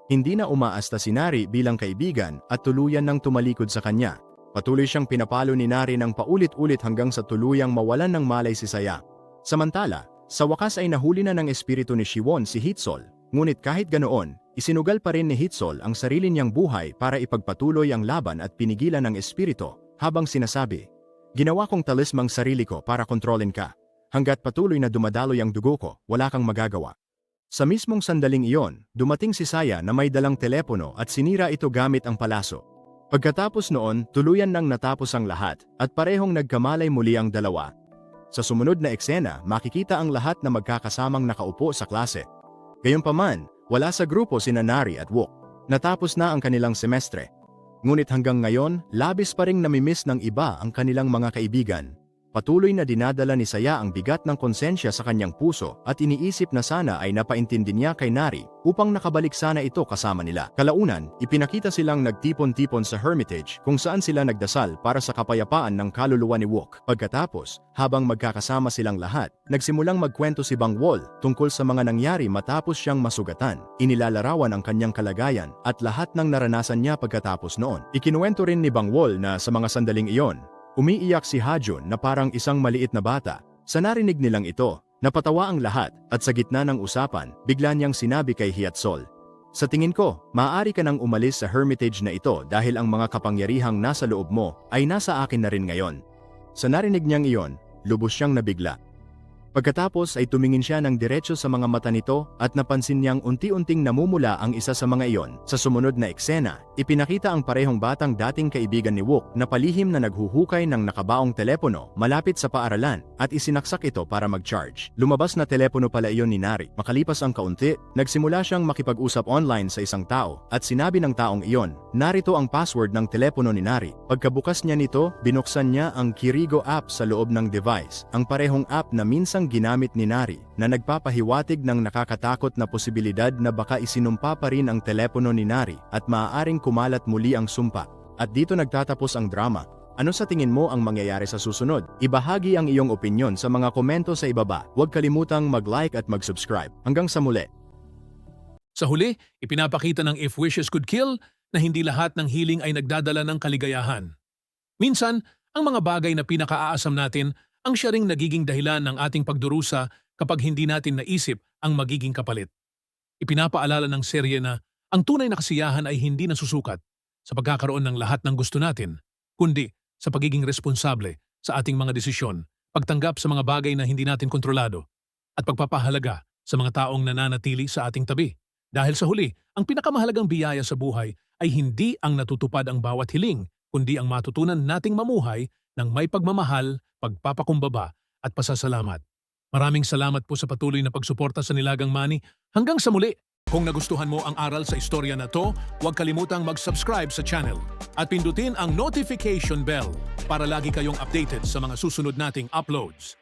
[SPEAKER 1] Hindi na umaasta si Nari bilang kaibigan at tuluyan nang tumalikod sa kanya. Patuloy siyang pinapalo ni Nari ng paulit-ulit hanggang sa tuluyang mawalan ng malay si Saya. Samantala, sa wakas ay nahuli na ng espiritu ni Siwon si Hitsol, ngunit kahit ganoon, isinugal pa rin ni Hitsol ang sarili niyang buhay para ipagpatuloy ang laban at pinigilan ng espiritu habang sinasabi, "Ginawa kong talismang sarili ko para kontrolin ka. Hanggat patuloy na dumadaloy ang dugo ko, wala kang magagawa." Sa mismong sandaling iyon, dumating si Saya na may dalang telepono at sinira ito gamit ang palaso. Pagkatapos noon, tuluyan nang natapos ang lahat at parehong nagkamalay muli ang dalawa. Sa sumunod na eksena, makikita ang lahat na magkakasamang nakaupo sa klase. Gayunpaman, wala sa grupo sina Nari at Wook. Natapos na ang kanilang semestre. Ngunit hanggang ngayon, labis pa ring namimiss ng iba ang kanilang mga kaibigan. Patuloy na dinadala ni Saya ang bigat ng konsensya sa kanyang puso at iniisip na sana ay napaintindi niya kay Nari upang nakabalik sana ito kasama nila. Kalaunan, ipinakita silang nagtipon-tipon sa Hermitage kung saan sila nagdasal para sa kapayapaan ng kaluluwa ni Wook. Pagkatapos, habang magkakasama silang lahat, nagsimulang magkwento si Bangwol tungkol sa mga nangyari matapos siyang masugatan. Inilalarawan ang kanyang kalagayan at lahat ng naranasan niya pagkatapos noon. Ikinuwento rin ni Bangwol na sa mga sandaling iyon, umiiyak si Hajun na parang isang maliit na bata. Sa narinig nilang ito, napatawa ang lahat at sa gitna ng usapan, bigla niyang sinabi kay Hyatsol, "Sa tingin ko, maaari ka nang umalis sa Hermitage na ito dahil ang mga kapangyarihang nasa loob mo ay nasa akin na rin ngayon." Sa narinig niyang iyon, lubos siyang nabigla. Pagkatapos ay tumingin siya ng diretso sa mga mata nito at napansin niyang unti-unting namumula ang isa sa mga iyon. Sa sumunod na eksena, ipinakita ang parehong batang dating kaibigan ni Wook na palihim na naghuhukay ng nakabaong telepono malapit sa paaralan at isinaksak ito para mag-charge. Lumabas na telepono pala iyon ni Nari. Makalipas ang kaunti, nagsimula siyang makipag-usap online sa isang tao at sinabi ng taong iyon, narito ang password ng telepono ni Nari. Pagkabukas niya nito, binuksan niya ang Kirigo app sa loob ng device, ang parehong app na minsang ginamit ni Nari na nagpapahiwatig ng nakakatakot na posibilidad na baka isinumpa pa rin ang telepono ni Nari at maaaring kumalat muli ang sumpa. At dito nagtatapos ang drama. Ano sa tingin mo ang mangyayari sa susunod? Ibahagi ang iyong opinyon sa mga komento sa ibaba. Huwag kalimutang mag-like at mag-subscribe. Hanggang sa muli.
[SPEAKER 2] Sa huli, ipinapakita ng If Wishes Could Kill na hindi lahat ng healing ay nagdadala ng kaligayahan. Minsan, ang mga bagay na pinakaaasam natin ang siya ring nagiging dahilan ng ating pagdurusa kapag hindi natin naisip ang magiging kapalit. Ipinapaalala ng serye na ang tunay na kasiyahan ay hindi nasusukat sa pagkakaroon ng lahat ng gusto natin, kundi sa pagiging responsable sa ating mga desisyon, pagtanggap sa mga bagay na hindi natin kontrolado, at pagpapahalaga sa mga taong nananatili sa ating tabi. Dahil sa huli, ang pinakamahalagang biyaya sa buhay ay hindi ang natutupad ang bawat hiling, kundi ang matutunan nating mamuhay ng may pagmamahal, pagpapakumbaba at pasasalamat. Maraming salamat po sa patuloy na pagsuporta sa Nilagang Money. Hanggang sa muli! Kung nagustuhan mo ang aral sa istorya na to, huwag kalimutang mag-subscribe sa channel at pindutin ang notification bell para lagi kayong updated sa mga susunod nating uploads.